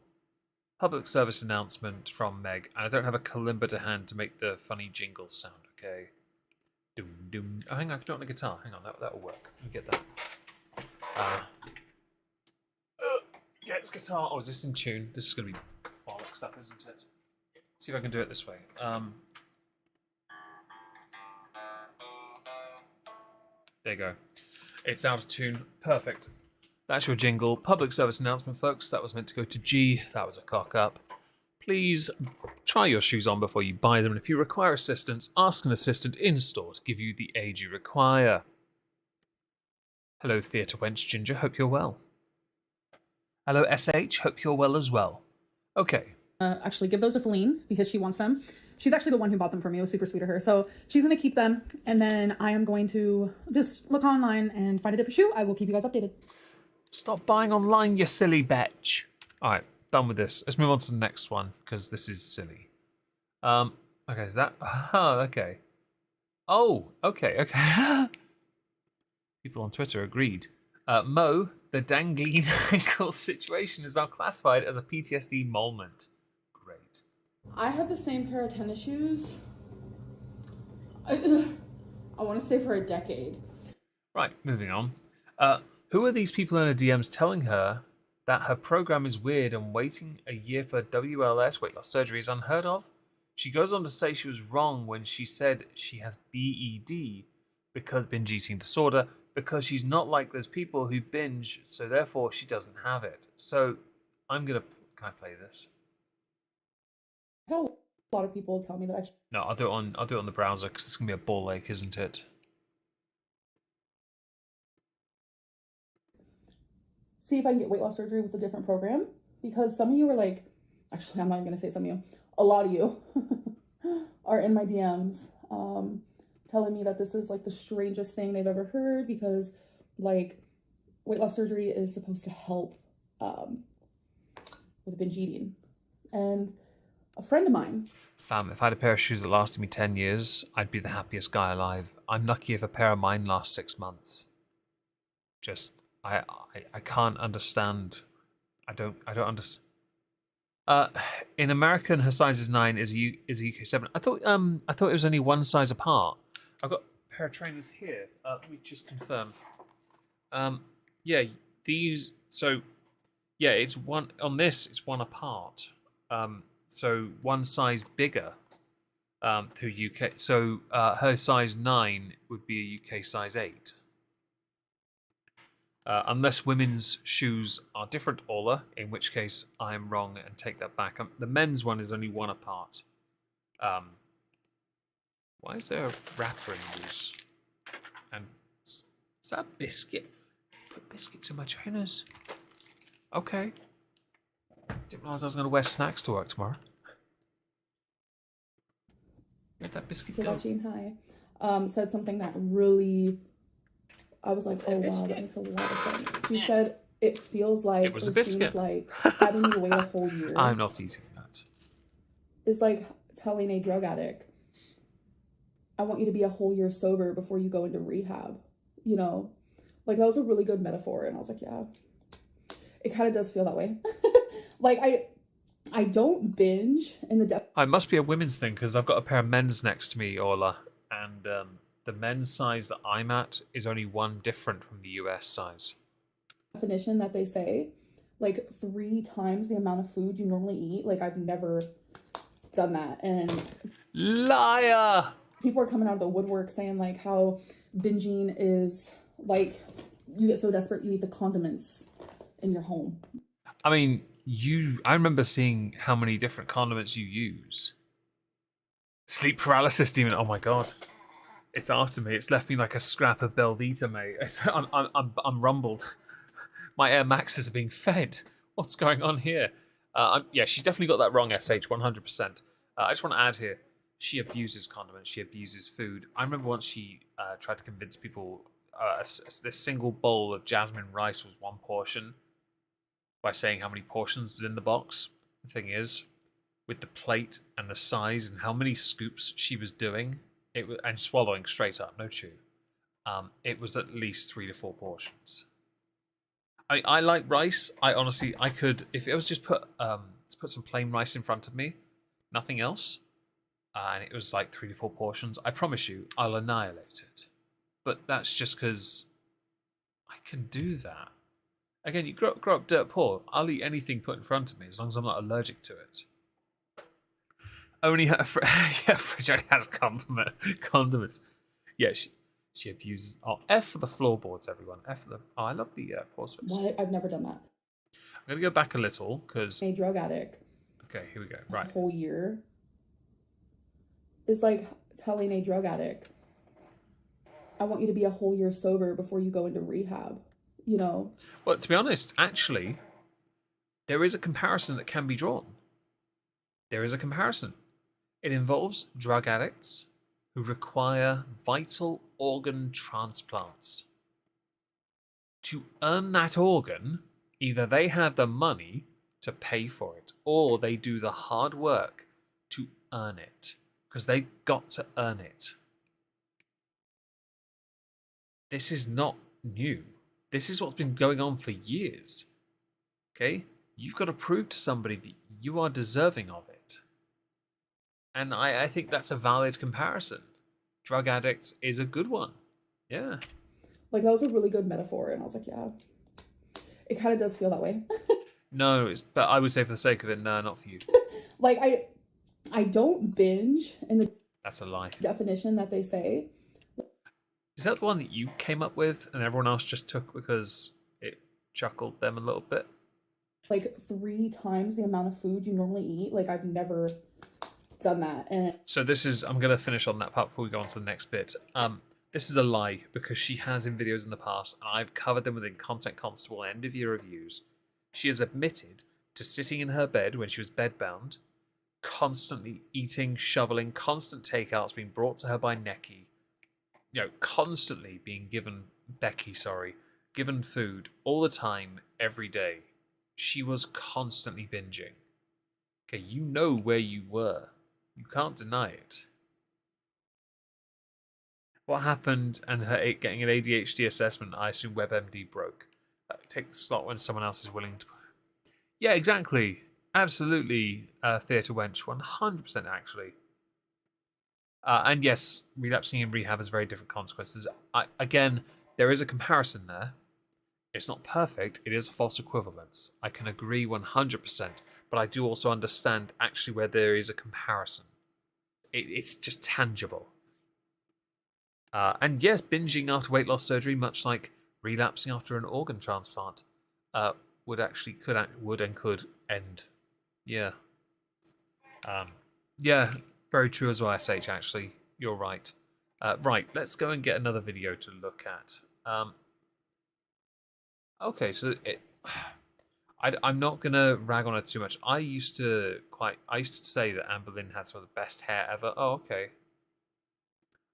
Public service announcement from Meg, and I don't have a kalimba to hand to make the funny jingle sound, okay? Doom, doom. Oh, hang on, I can do it on the guitar. Hang on, that'll work. Let me get that. Get this guitar. Oh, is this in tune? This is going to be bollocks up, isn't it? See if I can do it this way. There you go. It's out of tune. Perfect. That's your jingle. Public service announcement, folks. That was meant to go to G. That was a cock up. Please try your shoes on before you buy them. And if you require assistance, ask an assistant in store to give you the aid you require. Hello, Theatre Wench Ginger. Hope you're well. Hello, SH. Hope you're well as well. Okay. Actually give those to Feline because she wants them. She's actually the one who bought them for me. It was super sweet of her. So she's going to keep them. And then I am going to just look online and find a different shoe. I will keep you guys updated. Stop buying online, you silly bitch. All right, done with this. Let's move on to the next one because this is silly. Okay, is that... Oh, okay. Oh, okay. People on Twitter agreed. Mo, the dangling ankle situation is now classified as a PTSD moment. Great. I had the same pair of tennis shoes, I want to say for a decade. Right, moving on. Who are these people in her DMs telling her that her program is weird and waiting a year for WLS, weight loss surgery, is unheard of? She goes on to say she was wrong when she said she has BED, because binge eating disorder, because she's not like those people who binge, so therefore she doesn't have it. So I'm going to... Can I play this? I had a lot of people tell me that I should... No, I'll do it on the browser because it's going to be a ball ache, isn't it? See if I can get weight loss surgery with a different program, because some of you are like, actually I'm not even gonna say some of you, a lot of you are in my DMs telling me that this is like the strangest thing they've ever heard, because like weight loss surgery is supposed to help with binge eating. And a friend of mine... Fam, if I had a pair of shoes that lasted me 10 years, I'd be the happiest guy alive. I'm lucky if a pair of mine lasts 6 months. Just... I can't understand. I don't understand. In American, her size is 9. Is a UK 7. I thought it was only one size apart. I've got a pair of trainers here. Let me just confirm. Yeah, these. So, yeah, it's one on this. It's one apart. So one size bigger. To UK. So her size 9 would be a UK size 8. Unless women's shoes are different, Ola, in which case I am wrong and take that back. The men's one is only one apart. Why is there a wrapper in these? And is that a biscuit? Put biscuits in my trainers. Okay. Didn't realise I was going to wear snacks to work tomorrow. Where'd that biscuit go? Hi. Said something that really... I was like, oh wow, that makes a lot of sense. She said it feels like... It was a biscuit. Seems like having you wait a whole year... I'm not eating that. Is like telling a drug addict, I want you to be a whole year sober before you go into rehab. You know? Like, that was a really good metaphor. And I was like, yeah. It kind of does feel that way. Like, I don't binge in the depth... It must be a women's thing, because I've got a pair of men's next to me, Orla. And the men's size that I'm at is only one different from the US size. Definition that they say, like 3 times the amount of food you normally eat. Like, I've never done that. And liar! People are coming out of the woodwork saying like how binging is like you get so desperate you eat the condiments in your home. I mean, I remember seeing how many different condiments you use. Sleep paralysis demon. Oh my god. It's after me. It's left me like a scrap of Belvita, mate. I'm rumbled. My Air Maxes are being fed. What's going on here? Yeah, she's definitely got that wrong, SH, 100%. I just want to add here, she abuses condiments. She abuses food. I remember once she tried to convince people this single bowl of jasmine rice was one portion by saying how many portions was in the box. The thing is, with the plate and the size and how many scoops she was doing, and swallowing straight up, no chew, it was at least 3 to 4 portions. I like rice. I could, if it was just put some plain rice in front of me, nothing else, and it was like 3 to 4 portions, I promise you, I'll annihilate it. But that's just because I can do that. Again, you grow up dirt poor. I'll eat anything put in front of me as long as I'm not allergic to it. Only fridge only has condiments. Yeah, she abuses. Oh, F for the floorboards, everyone. F for the. Oh, I love the pause. What? I've never done that. I'm gonna go back a little because a drug addict. Okay, here we go. Right. A whole year is like telling a drug addict, I want you to be a whole year sober before you go into rehab. You know. Well, to be honest, actually, there is a comparison that can be drawn. There is a comparison. It involves drug addicts who require vital organ transplants. To earn that organ, either they have the money to pay for it, or they do the hard work to earn it, because they got to earn it. This is not new. This is what's been going on for years. Okay? You've got to prove to somebody that you are deserving of it. And I think that's a valid comparison. Drug addict is a good one. Yeah. Like, that was a really good metaphor. And I was like, yeah, it kind of does feel that way. No, but I would say for the sake of it, no, not for you. Like, I don't binge in the That's a lie. definition that they say. Is that the one that you came up with and everyone else just took because it chuckled them a little bit? Like 3 times the amount of food you normally eat. Like, I've never done that. And so this is, I'm going to finish on that part before we go on to the next bit. This is a lie because she has in videos in the past, and I've covered them within Content Constable end of year reviews. She has admitted to sitting in her bed when she was bedbound, constantly eating, shoveling, constant takeouts being brought to her by Becky. You know, constantly being given food all the time, every day. She was constantly binging. Okay, you know where you were. You can't deny it. What happened and her getting an ADHD assessment, I assume WebMD broke. Take the slot when someone else is willing to... Yeah, exactly. Absolutely, Theatre Wench. 100% actually. And yes, relapsing in rehab has very different consequences. Again, there is a comparison there. It's not perfect. It is a false equivalence. I can agree 100%. But I do also understand actually where there is a comparison. It's just tangible. And yes, binging after weight loss surgery, much like relapsing after an organ transplant, would and could end. Yeah. Yeah, very true as well, SH, actually. You're right. Right, let's go and get another video to look at. Okay, so I'm not gonna rag on her too much. I used to say that Amberlynn had some of the best hair ever. Oh, okay.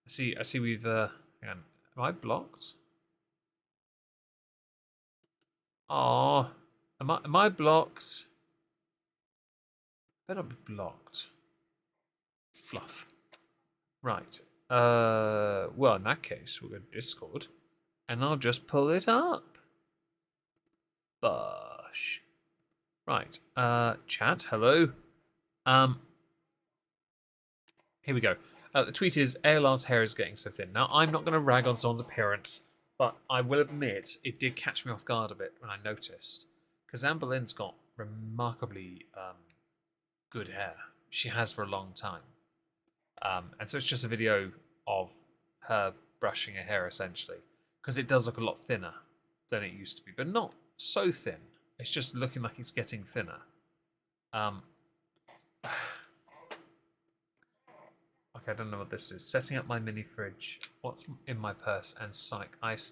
I see we've hang on. Am I blocked? Oh, am I blocked? Better be blocked. Fluff. Right. Well, in that case, we'll go to Discord, and I'll just pull it up. Bosh. Right. Chat. Hello. Here we go. The tweet is, ALR's hair is getting so thin. Now, I'm not going to rag on someone's appearance, but I will admit it did catch me off guard a bit when I noticed. Because Amberlynn's got remarkably good hair. She has for a long time. And so it's just a video of her brushing her hair, essentially. Because it does look a lot thinner than it used to be. But not so thin. It's just looking like it's getting thinner. Okay, I don't know what this is. Setting up my mini fridge. What's in my purse? And Sonic Ice.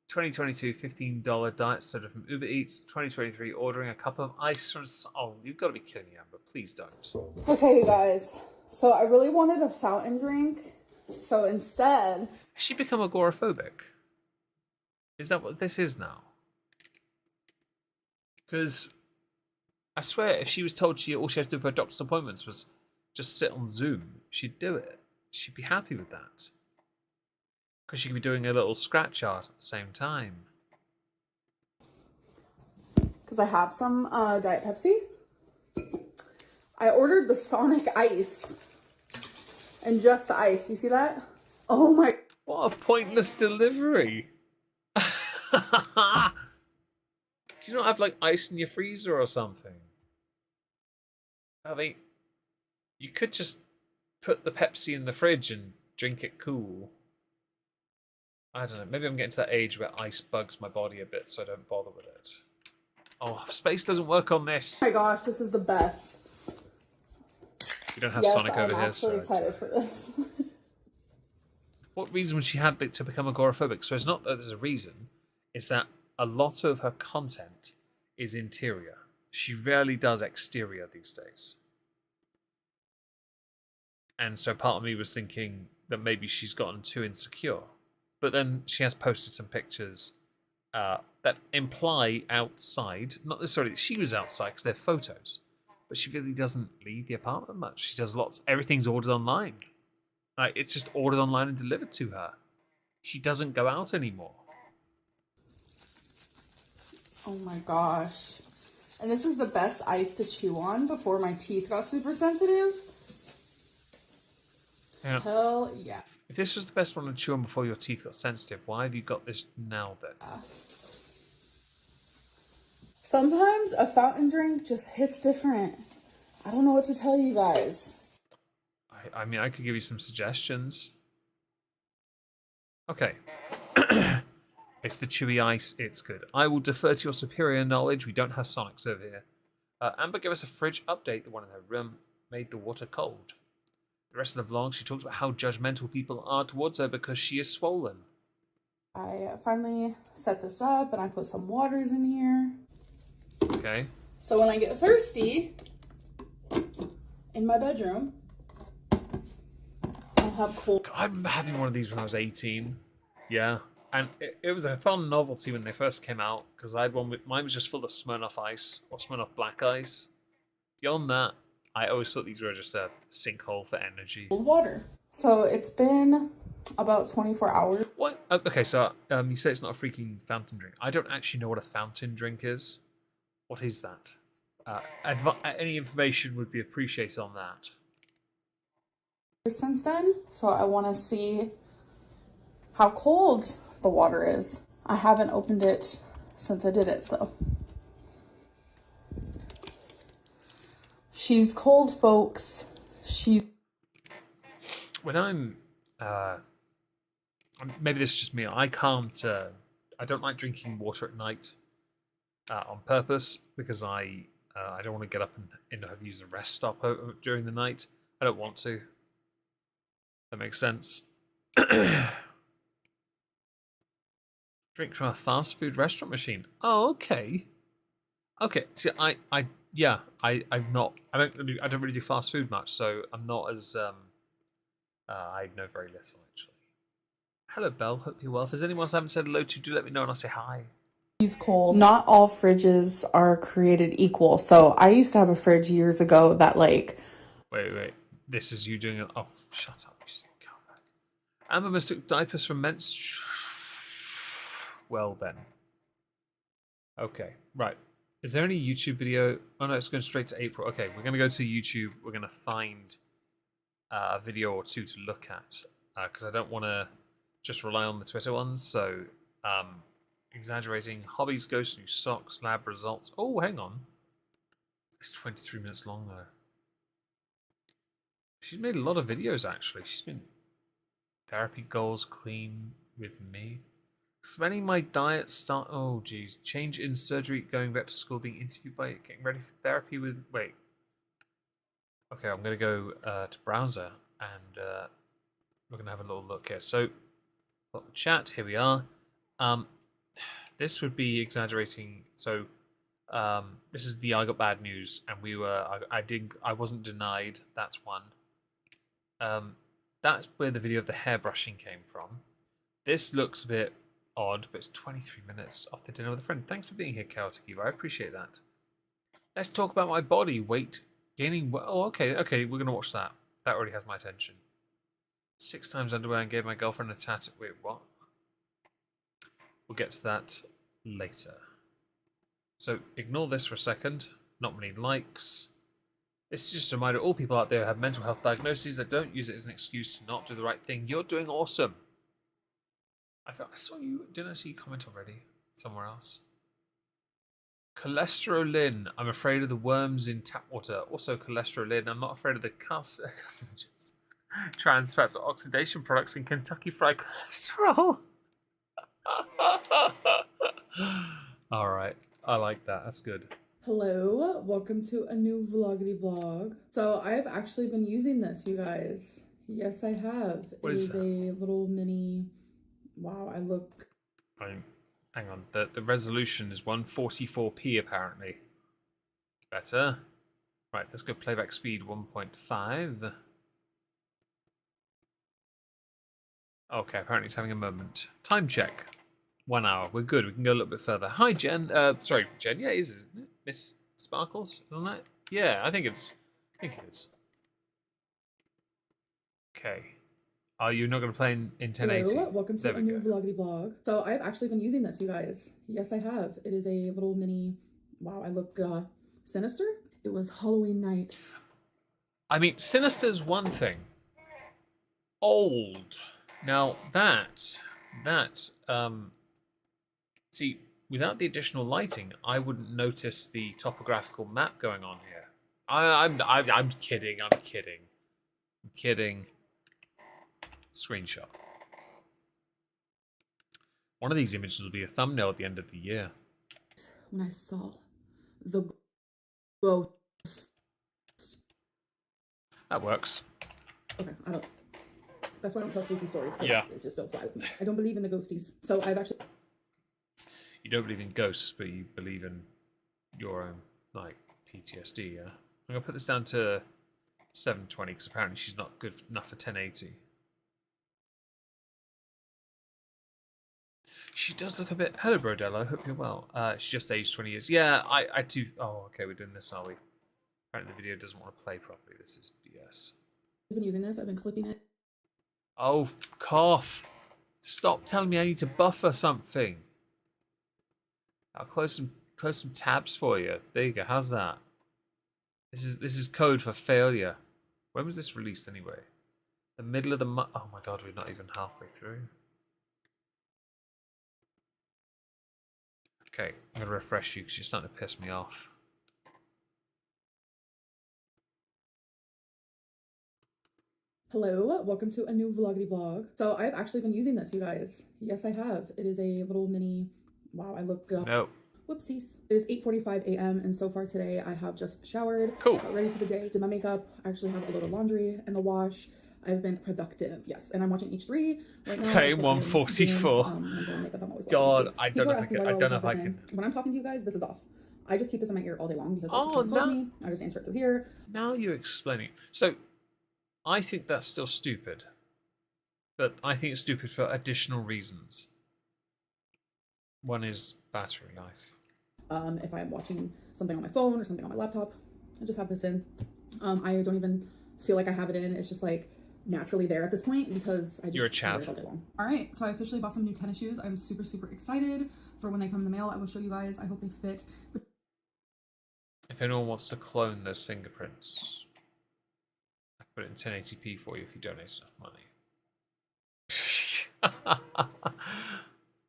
2022 $15 diet soda from Uber Eats. 2023 ordering a cup of ice from... Oh, you've got to be kidding me, Amber. Please don't. Okay, you guys. So I really wanted a fountain drink. So instead... Has she become agoraphobic? Is that what this is now? Because I swear, if she was told all she had to do for her doctor's appointments was just sit on Zoom, she'd do it. She'd be happy with that. Because she could be doing a little scratch art at the same time. Because I have some Diet Pepsi. I ordered the Sonic Ice. And just the ice. You see that? Oh my... What a pointless delivery. Do you not have like ice in your freezer or something? I mean, you could just put the Pepsi in the fridge and drink it cool. I don't know. Maybe I'm getting to that age where ice bugs my body a bit, so I don't bother with it. Oh, space doesn't work on this. Oh my gosh, this is the best. We don't have Sonic over here, so... I'm excited for this. What reason would she have to become agoraphobic? So it's not that there's a reason. It's that a lot of her content is interior. She rarely does exterior these days. And so part of me was thinking that maybe she's gotten too insecure. But then she has posted some pictures that imply outside. Not necessarily that she was outside, because they're photos. But she really doesn't leave the apartment much. She does lots. Everything's ordered online. Like, it's just ordered online and delivered to her. She doesn't go out anymore. Oh my gosh. And this is the best ice to chew on before my teeth got super sensitive. Yeah. Hell yeah. If this was the best one to chew on before your teeth got sensitive, why have you got this now then? Sometimes a fountain drink just hits different. I don't know what to tell you guys. I mean, I could give you some suggestions. Okay. It's the chewy ice. It's good. I will defer to your superior knowledge. We don't have Sonics over here. Amber gave us a fridge update. The one in her room made the water cold. The rest of the vlog, she talks about how judgmental people are towards her because she is swollen. I finally set this up and I put some waters in here. Okay. So when I get thirsty in my bedroom, I'll have cold. I remember having one of these when I was 18. Yeah. And it was a fun novelty when they first came out because I had one with mine was just full of Smirnoff Ice or Smirnoff Black Ice. Beyond that, I always thought these were just a sinkhole for energy. Cold water. So it's been about 24 hours. What? Okay, so you say it's not a freaking fountain drink. I don't actually know what a fountain drink is. What is that? Any information would be appreciated on that. Since then, so I want to see how cold the water is. I haven't opened it since I did it, so. She's cold, folks. When I'm, maybe this is just me. I can't. I don't like drinking water at night on purpose because I don't want to get up and have to use a rest stop during the night. I don't want to. That makes sense. Drink from a fast food restaurant machine. Oh, okay. Okay. See, I'm not. I don't really do fast food much, so I'm not as. I know very little actually. Hello, Belle. Hope you're well. If there's anyone else I haven't said hello to, do let me know and I'll say hi. She's cold. Not all fridges are created equal. So I used to have a fridge years ago that like. Wait. This is you doing it. Oh, shut up. You sick cunt. Amber mistook diapers from men's. Well then. Okay, right. Is there any YouTube video? Oh no, it's going straight to April. Okay, we're going to go to YouTube. We're going to find a video or two to look at because I don't want to just rely on the Twitter ones. So, exaggerating. Hobbies, ghosts, new socks, lab results. Oh, hang on. It's 23 minutes long though. She's made a lot of videos, actually. She's been therapy goals clean with me. Expanding my diet, start. Oh, geez. Change in surgery, going back to school, being interviewed by getting ready for therapy with. Wait. Okay, I'm going to go to browser and we're going to have a little look here. So, got the chat. Here we are. This would be exaggerating. So, this is the I got bad news, and we were. I wasn't denied. That's one. That's where the video of the hairbrushing came from. This looks a bit odd, but it's 23 minutes after dinner with a friend. Thanks for being here, Chaotic Eva. I appreciate that. Let's talk about my body weight gaining. Oh, okay, we're gonna watch that. That already has my attention. 6 times underwear and gave my girlfriend a tattoo. Wait, what? We'll get to that later. So ignore this for a second. Not many likes. This is just a reminder, all people out there who have mental health diagnoses that don't use it as an excuse to not do the right thing. You're doing awesome. I saw you. Didn't I see you comment already? Somewhere else. Cholesterolin. I'm afraid of the worms in tap water. Also cholesterolin. I'm not afraid of the carcinogens, trans fats, or oxidation products in Kentucky Fried Cholesterol. All right. I like that. That's good. Hello, welcome to a new vloggity vlog. So I've actually been using this, you guys. Yes, I have. What is that? A little mini. Wow, I look. Hang on. The resolution is 144p apparently. Better. Right. Let's go playback speed 1.5. Okay. Apparently it's having a moment. Time check. 1 hour. We're good. We can go a little bit further. Hi, Jen. Sorry, Jen. Yeah, isn't it? Miss Sparkles, isn't it? Yeah, I think it is. Okay. Are you not going to play in 1080? Hello, welcome to a new vloggity vlog. So I've actually been using this, you guys. Yes, I have. It is a little mini. Wow, I look sinister. It was Halloween night. I mean, sinister's one thing. Old. Now see, without the additional lighting, I wouldn't notice the topographical map going on here. I'm kidding. I'm kidding. Screenshot. One of these images will be a thumbnail at the end of the year. When I saw the ghost. That works. Okay, I don't. That's why I don't tell spooky stories. Yeah. It's just so fly with me. I don't believe in the ghosties. So I've actually. You don't believe in ghosts, but you believe in your own, like, PTSD, yeah? I'm going to put this down to 720, because apparently she's not good enough for 1080. She does look a bit... Hello, Brodello. Hope you're well. She's just aged 20 years. Yeah, I do... Oh, okay, we're doing this, are we? Apparently the video doesn't want to play properly. This is BS. I've been using this. I've been clipping it. Oh, cough. Stop telling me I need to buffer something. I'll close some tabs for you. There you go. How's that? This is code for failure. When was this released anyway? The middle of the month. Oh my god, we're not even halfway through. Okay, I'm gonna refresh you because you're starting to piss me off. Hello, welcome to a new vloggity vlog. So I've actually been using this, you guys. Yes, I have. It is a little mini. Wow, I look. No. Whoopsies. It is 8:45 a.m. and so far today I have just showered. Cool. Got ready for the day. Did my makeup. I actually have a load of laundry in the wash. I've been productive. Yes, and I'm watching H3 right now. Okay, 144. God, I don't know if I can. When I'm talking to you guys, this is off. I just keep this in my ear all day long because oh, no. Me. I just answer it through here. Now you're explaining. So, I think that's still stupid. But I think it's stupid for additional reasons. One is battery life. If I'm watching something on my phone or something on my laptop, I just have this in. I don't even feel like I have it in. It's just like naturally there at this point because I just You're a chav. All day long. All right, so I officially bought some new tennis shoes. I'm super excited for when they come in the mail. I will show you guys. I hope they fit. If anyone wants to clone those fingerprints, I can put it in 1080p for you if you donate enough money.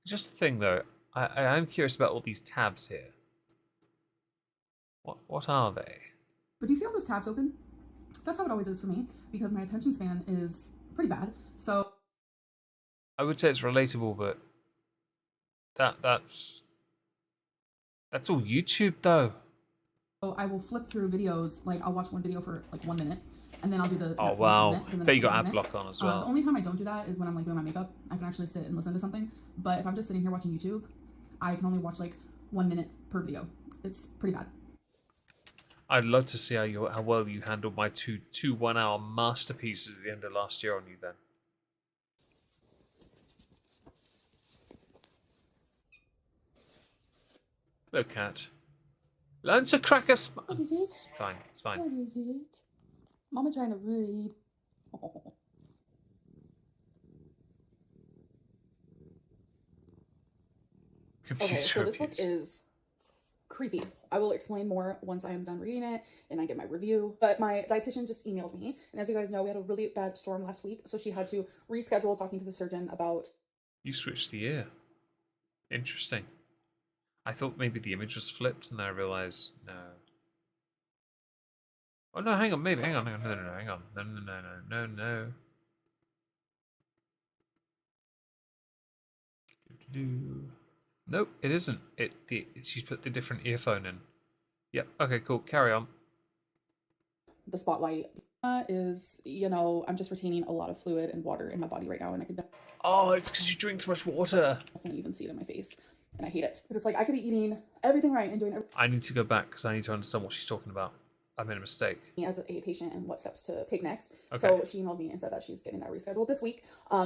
Just the thing though, I am curious about all these tabs here. What are they? But do you see all those tabs open? that's how it always is for me, because my attention span is pretty bad. So I would say it's relatable, but that's all YouTube though. I will flip through videos, like I'll watch one video for like 1 minute, and then I'll do the Oh next wow! one for a minute, Bet you got for a ad minute. block on as well. The only time I don't do that is when I'm like doing my makeup. I can actually sit and listen to something. But if I'm just sitting here watching YouTube, I can only watch like 1 minute per video. It's pretty bad. I'd love to see how well you handled my two 1 hour masterpieces at the end of last year on you then. Hello, cat. Learn to crack a smile. What is it? It's fine. It's fine. What is it? Mama trying to read. Oh. Computer Okay, so this book abuse. is creepy. I will explain more once I am done reading it and I get my review. But my dietitian just emailed me, and as you guys know, we had a really bad storm last week, so she had to reschedule talking to the surgeon about. You switched the ear. Interesting. I thought maybe the image was flipped, and then I realized no. Oh no! Hang on. Maybe. Hang on. Hang on. No. Hang on. No. Nope, it isn't. She's put the different earphone in. Yep. Okay. Cool. Carry on. The spotlight is, I'm just retaining a lot of fluid and water in my body right now, and I can Oh, it's because you drink too much water. definitely even see it in my face, and I hate it because it's like I could be eating everything right and doing everything I need to go back because I need to understand what she's talking about. I made a mistake. as a patient and what steps to take next. Okay. So she emailed me and said that she's getting that rescheduled this week.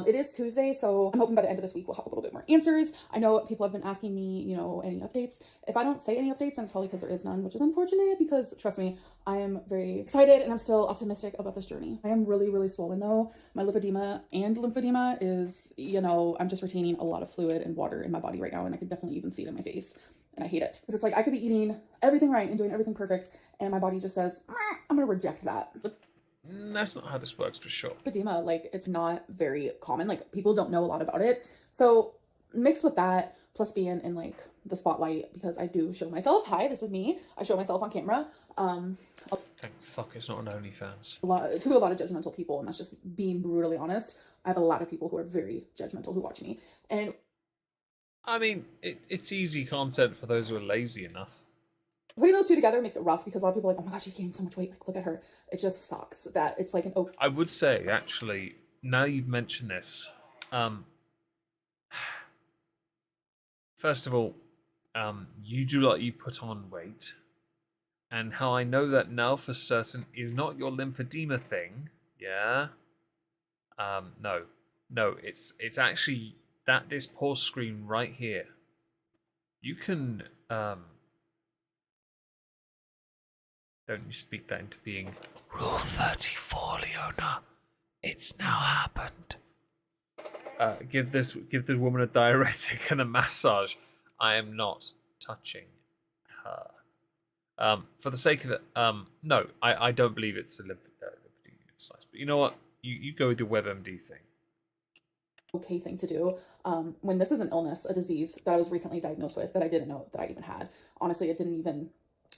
It is Tuesday, so I'm hoping by the end of this week we'll have a little bit more answers. I know people have been asking me, any updates. If I don't say any updates, then it's probably because there is none, which is unfortunate because trust me, I am very excited and I'm still optimistic about this journey. I am really, really swollen though. My lipedema and lymphedema is, I'm just retaining a lot of fluid and water in my body right now, and I can definitely even see it in my face. And I hate it because it's like I could be eating everything right and doing everything perfect, and my body just says, I'm gonna reject that. That's not how this works for sure. Lymphedema, like, it's not very common. Like, people don't know a lot about it. So mixed with that, plus being in like the spotlight, because I do show myself. Hi, this is me. I show myself on camera. Thank fuck it's not an OnlyFans. A lot of judgmental people, and that's just being brutally honest. I have a lot of people who are very judgmental who watch me, and I mean, it's easy content for those who are lazy enough. putting those two together makes it rough because a lot of people are like, oh my god, she's gaining so much weight. Like, look at her. It just sucks that it's like an I would say, actually, now you've mentioned this, first of all, you put on weight, and how I know that now for certain is not your lymphedema thing. Yeah. No, it's actually that this pause screen right here. You can don't you speak that into being. Rule 34, Leona. It's now happened. Give the woman a diuretic and a massage. I am not touching her. For the sake of it, no, I don't believe it's a lymphedema slice. But you know what? You go with your WebMD thing. okay thing to do when this is an illness, a disease that I was recently diagnosed with that I didn't know that I even had. Honestly, it didn't even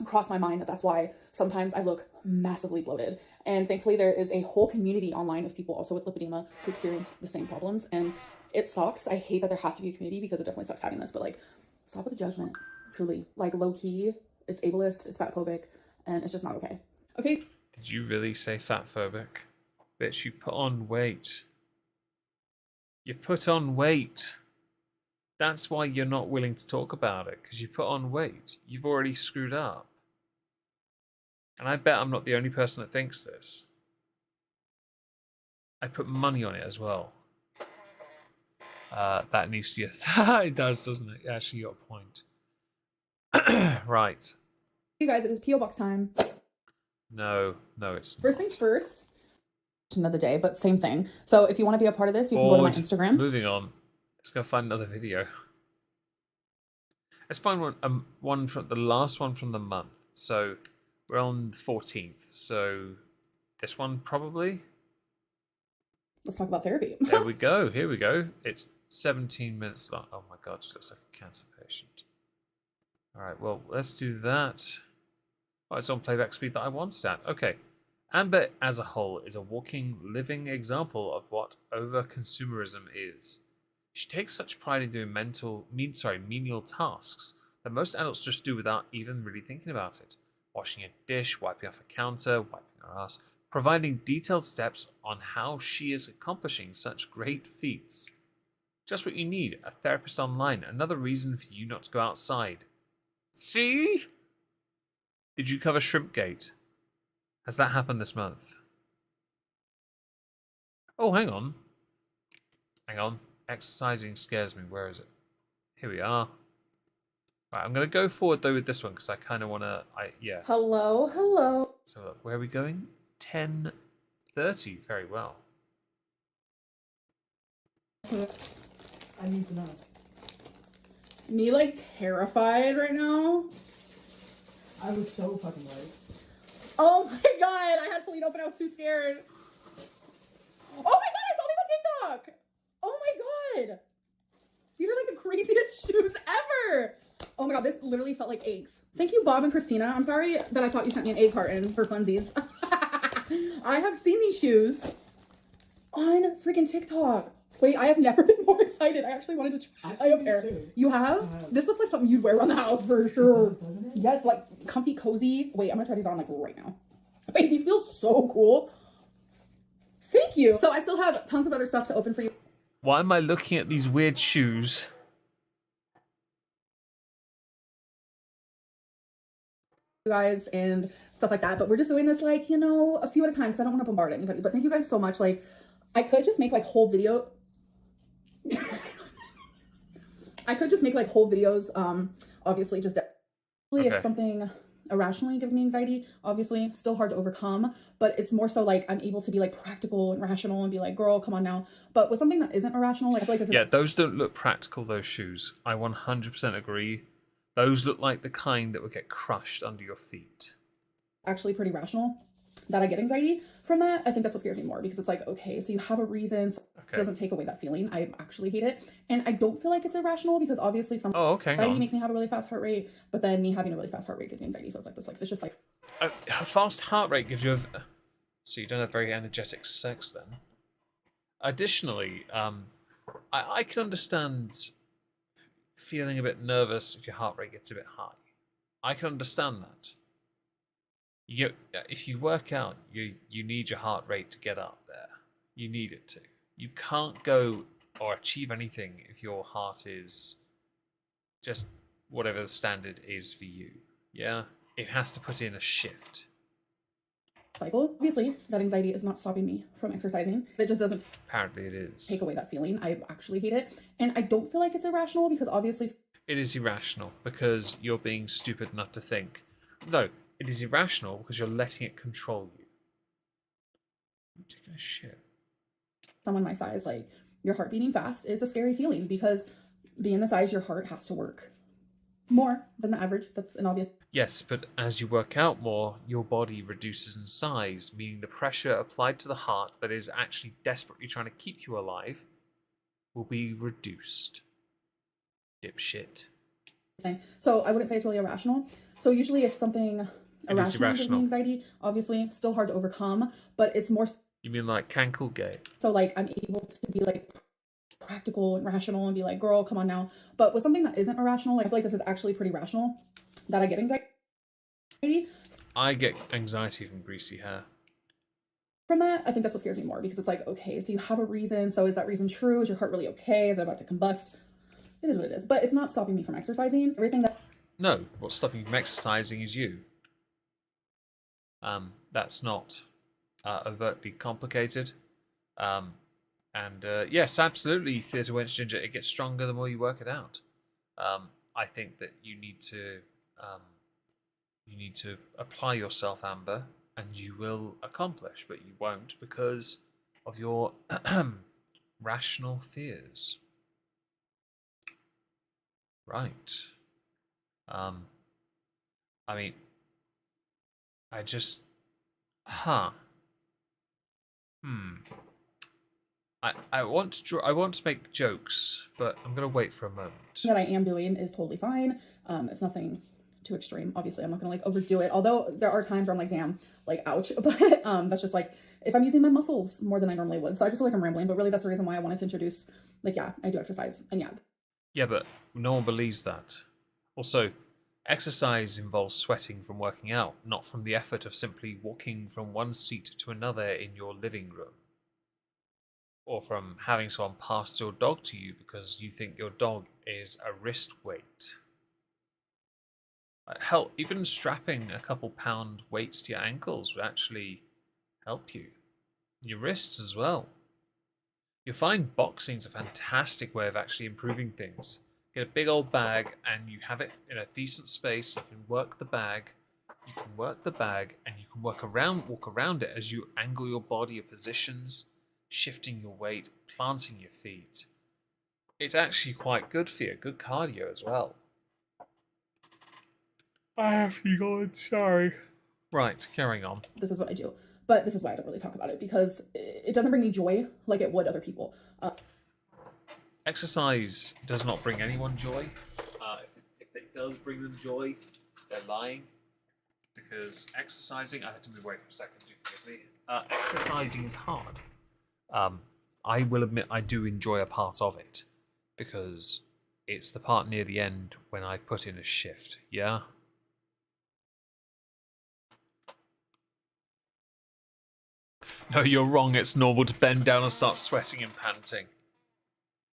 cross my mind. That's why sometimes I look massively bloated, and thankfully there is a whole community online of people also with lipedema who experience the same problems, and it sucks. I hate that there has to be a community because it definitely sucks having this, but like, stop with the judgment. Truly, like, low key, it's ableist, it's fatphobic, and it's just not okay. Okay. Did you really say fatphobic? Bitch, you put on weight. You put on weight. That's why you're not willing to talk about it, because you put on weight. You've already screwed up. And I bet I'm not the only person that thinks this. I put money on it as well. That needs to be it does, doesn't it? Actually, you got a point. Right. You guys, it is P.O. Box time. No, it's not. First things first. Another day, but same thing. So if you want to be a part of this, you can go to my Instagram. Moving on. Let's go find another video. Let's find one from the last one from the month. So we're on the 14th. So this one probably. Let's talk about therapy. There we go. Here we go. It's 17 minutes long. Oh my god, she looks like a cancer patient. All right, well, let's do that. Oh, it's on playback speed that I wanted at. Okay. Amber, as a whole, is a walking, living example of what over-consumerism is. She takes such pride in doing menial tasks that most adults just do without even really thinking about it. Washing a dish, wiping off a counter, wiping her ass, providing detailed steps on how she is accomplishing such great feats. Just what you need, a therapist online, another reason for you not to go outside. See? Did you cover Shrimpgate? Has that happened this month? Oh, hang on. Hang on. Exercising scares me. Where is it? Here we are. Right, I'm going to go forward, though, with this one, because I kind of want to... Yeah. Hello. So, look, where are we going? 10:30. Very well. I need to know. Me, like, terrified right now. I was so fucking late. Oh my god, I had Feline open, I was too scared. Oh my god, I saw these on TikTok! Oh my god! These are like the craziest shoes ever! Oh my god, this literally felt like eggs. Thank you, Bob and Christina. I'm sorry that I thought you sent me an egg carton for funsies. I have seen these shoes on freaking TikTok. Wait, I have never been more excited. I actually wanted to try a pair. You have? This looks like something you'd wear around the house for sure. It does, doesn't it? Yes, like comfy, cozy. Wait, I'm gonna try these on like right now. Wait, these feel so cool. Thank you. So I still have tons of other stuff to open for you Why am I looking at these weird shoes? guys and stuff like that. But we're just doing this like, you know, a few at a time because I don't want to bombard anybody. But thank you guys so much. Like, I could just make like whole video. I could just make like whole videos. Obviously, just if something irrationally gives me anxiety, obviously still hard to overcome, but it's more so like I'm able to be like practical and rational and be like, girl, come on now. But with something that isn't irrational, like I feel like this is those don't look practical, those shoes. I 100% agree. Those look like the kind that would get crushed under your feet. actually pretty rational, that I get anxiety from that. I think that's what scares me more because it's like, okay, so you have a reason, so it doesn't take away that feeling. I actually hate it. And I don't feel like it's irrational because obviously anxiety makes me have a really fast heart rate, but then me having a really fast heart rate gives me anxiety. So it's like this, like it's just like A fast heart rate gives you so you don't have very energetic sex then. Additionally, I can understand feeling a bit nervous if your heart rate gets a bit high. I can understand that. If you work out, you need your heart rate to get up there. You need it to. You can't go or achieve anything if your heart is just whatever the standard is for you. Yeah? It has to put in a shift. cycle. Obviously, that anxiety is not stopping me from exercising. It just doesn't Apparently it is. take away that feeling. I actually hate it. And I don't feel like it's irrational because obviously It is irrational because you're being stupid enough to think. No, it is irrational because you're letting it control you. I'm taking a shit. someone my size, like your heart beating fast is a scary feeling because being the size, your heart has to work more than the average. That's an obvious. Yes, but as you work out more, your body reduces in size, meaning the pressure applied to the heart that is actually desperately trying to keep you alive will be reduced. Dipshit. So I wouldn't say it's really irrational. So usually if something irrational gives me anxiety, obviously still hard to overcome, but it's more You mean like cankle gay? so like I'm able to be like practical and rational and be like, girl, come on now. But with something that isn't irrational, like I feel like this is actually pretty rational, that I get anxiety. I get anxiety from greasy hair. From that, I think that's what scares me more because it's like, okay, so you have a reason. So is that reason true? Is your heart really okay? Is it about to combust? It is what it is. But it's not stopping me from exercising. Everything that No, what's stopping you from exercising is you. That's not overtly complicated. Yes, absolutely, Theatre Wench Ginger, it gets stronger the more you work it out. I think that you need to apply yourself, Amber, and you will accomplish, but you won't because of your rational fears. Right. I mean, I just, I want to make jokes, but I'm gonna wait for a moment. I am doing is totally fine. It's nothing too extreme. Obviously, I'm not gonna like overdo it. Although there are times where I'm like, damn, like ouch. But that's just like if I'm using my muscles more than I normally would. So I just feel like I'm rambling, but really that's the reason why I wanted to introduce, like, yeah, I do exercise. And yeah. Yeah, but no one believes that. Also, exercise involves sweating from working out, not from the effort of simply walking from one seat to another in your living room. Or from having someone pass your dog to you because you think your dog is a wrist weight. Hell, even strapping a couple pound weights to your ankles would actually help you. Your wrists as well. You'll find boxing's a fantastic way of actually improving things. Get a big old bag and you have it in a decent space. You can work the bag. You can work the bag and you can walk around it as you angle your body, your positions, shifting your weight, planting your feet. It's actually quite good for you. Good cardio as well. I have to go on, sorry. Right, carrying on. This is what I do. But this is why I don't really talk about it, because it doesn't bring me joy like it would other people. Exercise does not bring anyone joy. If it does bring them joy, they're lying. Because exercising, I have to move away for a second, do forgive me. Exercising is hard. I will admit I do enjoy a part of it. Because it's the part near the end when I put in a shift, yeah? No, you're wrong. It's normal to bend down and start sweating and panting.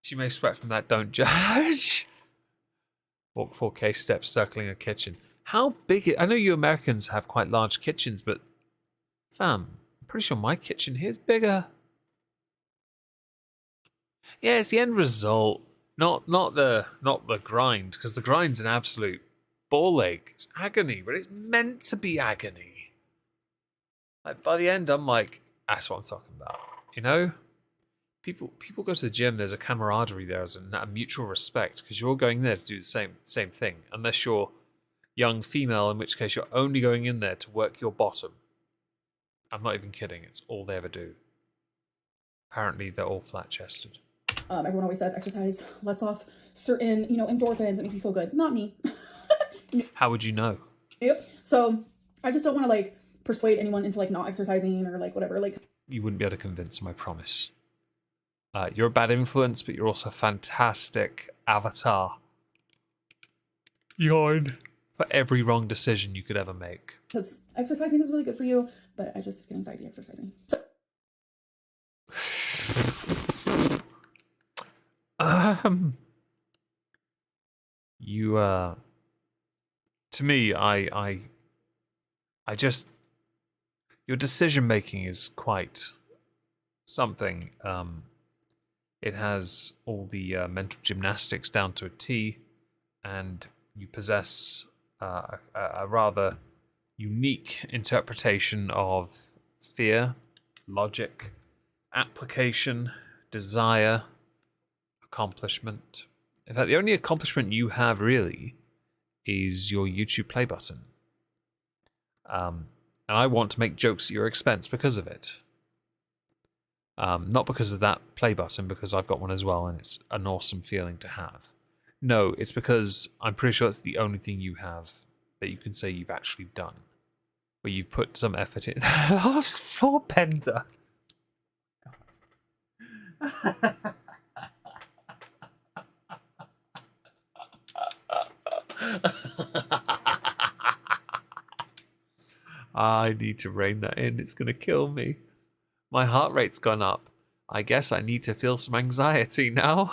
She may sweat from that, don't judge. Walk 4K steps circling a kitchen. How big I know you Americans have quite large kitchens, but fam, I'm pretty sure my kitchen here is bigger. Yeah, it's the end result. Not the grind, because the grind's an absolute ball ache. It's agony, but it's meant to be agony. Like by the end, I'm like, that's what I'm talking about. You know? People go to the gym, there's a camaraderie there, there's a mutual respect, because you're all going there to do the same thing. Unless you're young female, in which case you're only going in there to work your bottom. I'm not even kidding, it's all they ever do. Apparently they're all flat-chested. Everyone always says exercise lets off certain, endorphins. It makes you feel good. Not me. How would you know? Yep. So I just don't want to like persuade anyone into like not exercising or like whatever. Like you wouldn't be able to convince them, I promise. You're a bad influence, but you're also a fantastic avatar. Yawn. For every wrong decision you could ever make. Because exercising is really good for you, but I just get anxiety exercising. So to me, I just, your decision making is quite something. It has all the mental gymnastics down to a T, and you possess a rather unique interpretation of fear, logic, application, desire, accomplishment. In fact, the only accomplishment you have really is your YouTube play button. And I want to make jokes at your expense because of it. Not because of that play button, because I've got one as well, and it's an awesome feeling to have. No, it's because I'm pretty sure it's the only thing you have that you can say you've actually done. Where you've put some effort in. Last floor bender. I need to rein that in. It's going to kill me. My heart rate's gone up. I guess I need to feel some anxiety now.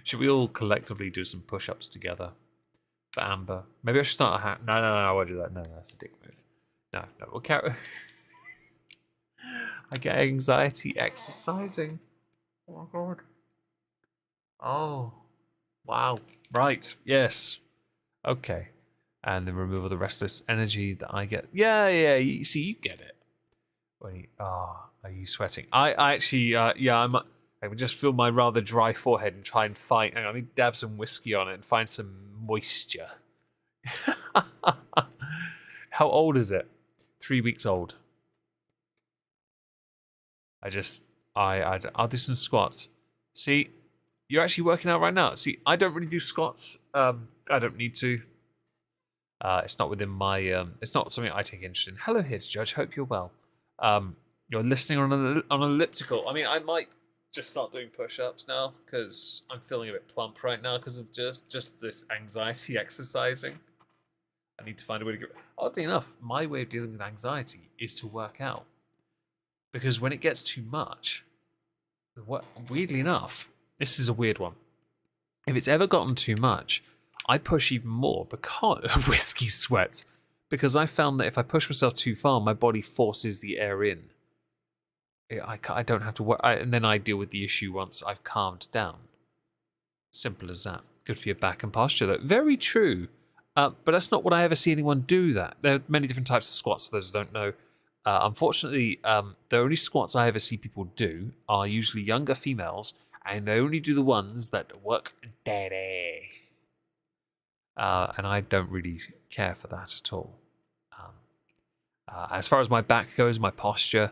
Should we all collectively do some push-ups together for Amber? Maybe I should start a hat. No, I won't do that. No, that's a dick move. No, we'll carry. I get anxiety exercising. Oh my god. Oh, wow. Right. Yes. Okay. And then remove all the restless energy that I get. Yeah. You see, you get it. Wait. Are you sweating? I actually. I would just feel my rather dry forehead and try and find. Hang on, let me dab some whiskey on it and find some moisture. How old is it? 3 weeks old. I'll do some squats. See, You're actually working out right now. See, I don't really do squats. I don't need to. It's not within my. It's not something I take interest in. Hello, here to judge. Hope you're well. You're listening on an elliptical. I mean, I might just start doing push-ups now because I'm feeling a bit plump right now because of just this anxiety exercising. I need to find a way to get. Oddly enough, my way of dealing with anxiety is to work out, because when it gets too much, weirdly enough, this is a weird one. If it's ever gotten too much, I push even more because of whiskey sweat. Because I found that if I push myself too far, my body forces the air in. I don't have to work, and then I deal with the issue once I've calmed down. Simple as that. Good for your back and posture, though. Very true. But that's not what I ever see anyone do. That there are many different types of squats. For those who don't know, unfortunately, the only squats I ever see people do are usually younger females, and they only do the ones that work daddy. And I don't really care for that at all. As far as my back goes, my posture,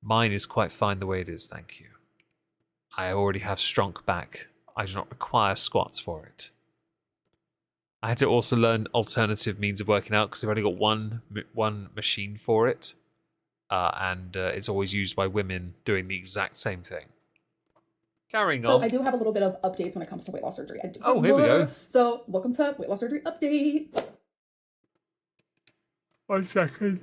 mine is quite fine the way it is, thank you. I already have strong back. I do not require squats for it. I had to also learn alternative means of working out because they've only got one machine for it. And it's always used by women doing the exact same thing. Carrying on. So I do have a little bit of updates when it comes to weight loss surgery. Oh, here we go. So welcome to weight loss surgery update. 1 second.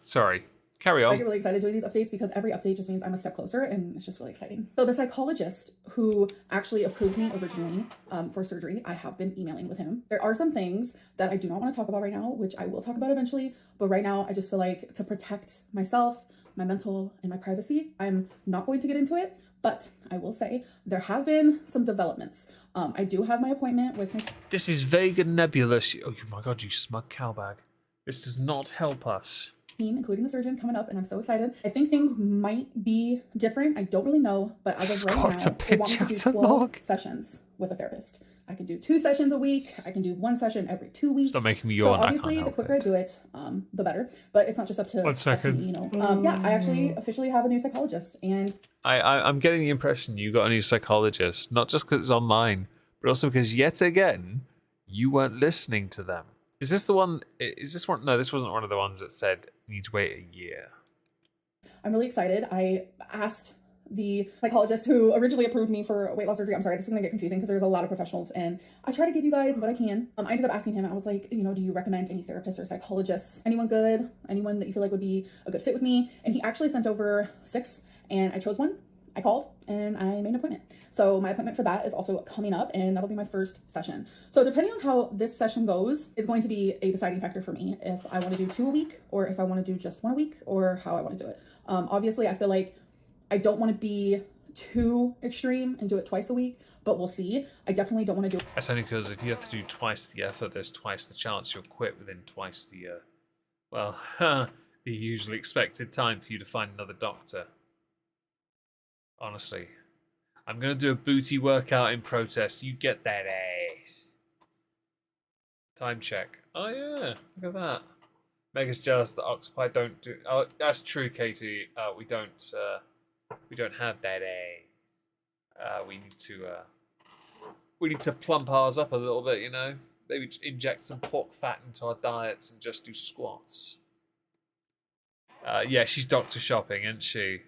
Sorry. Carry on. I get really excited doing these updates because every update just means I'm a step closer, and it's just really exciting. So the psychologist who actually approved me originally for surgery, I have been emailing with him. There are some things that I do not want to talk about right now, which I will talk about eventually. But right now, I just feel like to protect myself, my mental, and my privacy, I'm not going to get into it. But I will say there have been some developments. I do have my appointment with my... This is vague and nebulous. Oh my god, you smug cowbag. This does not help us. Team, including the surgeon, coming up, and I'm so excited. I think things might be different. I don't really know, but as of right now, I want to do 12 sessions with a therapist. I can do 2 sessions a week. I can do 1 session every 2 weeks. Stop making me yawn. So obviously, the quicker I do it, the better. But it's not just up to, 1 second. up to me, you know. Yeah, I actually officially have a new psychologist, and I'm getting the impression you got a new psychologist, not just because it's online, but also because yet again you weren't listening to them. Is this the one? Is this one? No, this wasn't one of the ones that said you need to wait a year. I'm really excited. I asked the psychologist who originally approved me for weight loss surgery. I'm sorry, this is gonna get confusing because there's a lot of professionals, and I try to give you guys what I can. I ended up asking him. I was like, you know, do you recommend any therapists or psychologists? Anyone good? Anyone that you feel like would be a good fit with me? And he actually sent over 6, and I chose one. I called and I made an appointment. So my appointment for that is also coming up, and that'll be my first session. So depending on how this session goes is going to be a deciding factor for me if I want to do 2 a week or if I want to do just 1 a week or how I want to do it. Obviously, I feel like I don't want to be too extreme and do it twice a week, but we'll see. I definitely don't want to do... That's only because if you have to do twice the effort, there's twice the chance you'll quit within twice the, the usually expected time for you to find another doctor. Honestly. I'm going to do a booty workout in protest. You get that ass. Time check. Oh, yeah. Look at that. Mega's jealous that Octopi don't do... Oh, that's true, Katie. We don't have that ass. We need to plump ours up a little bit, you know? Maybe inject some pork fat into our diets and just do squats. Yeah, she's doctor shopping, isn't she?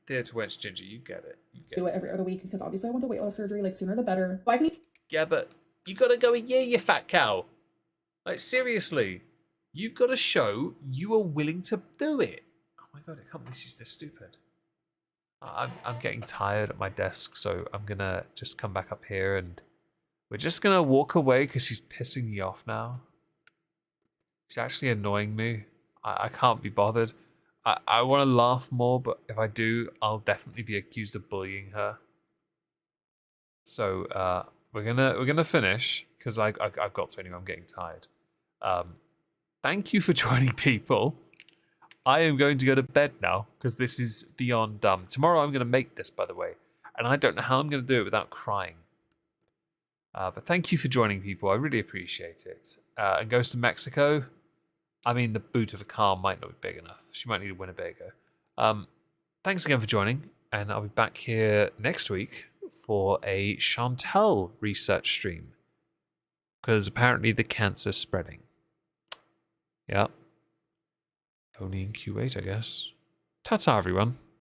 Theatre wench Ginger, you get it. Do it every other week because obviously I want the weight loss surgery, like sooner the better. But I can... Yeah, but you gotta go a year, you fat cow. Like, seriously. You've got to show you are willing to do it. Oh my god, I can't believe she's this stupid. I'm getting tired at my desk, so I'm gonna just come back up here and we're just gonna walk away because she's pissing me off now. She's actually annoying me. I can't be bothered. I want to laugh more, but if I do, I'll definitely be accused of bullying her. So we're gonna finish because I've got to anyway. I'm getting tired. Thank you for joining, people. I am going to go to bed now because this is beyond dumb. Tomorrow I'm going to make this, by the way, and I don't know how I'm going to do it without crying. But thank you for joining, people. I really appreciate it. And goes to Mexico. I mean, the boot of a car might not be big enough. She might need a Winnebago. Thanks again for joining, and I'll be back here next week for a Chantel research stream. Because apparently the cancer's spreading. Yep. Only in Q8, I guess. Ta-ta, everyone.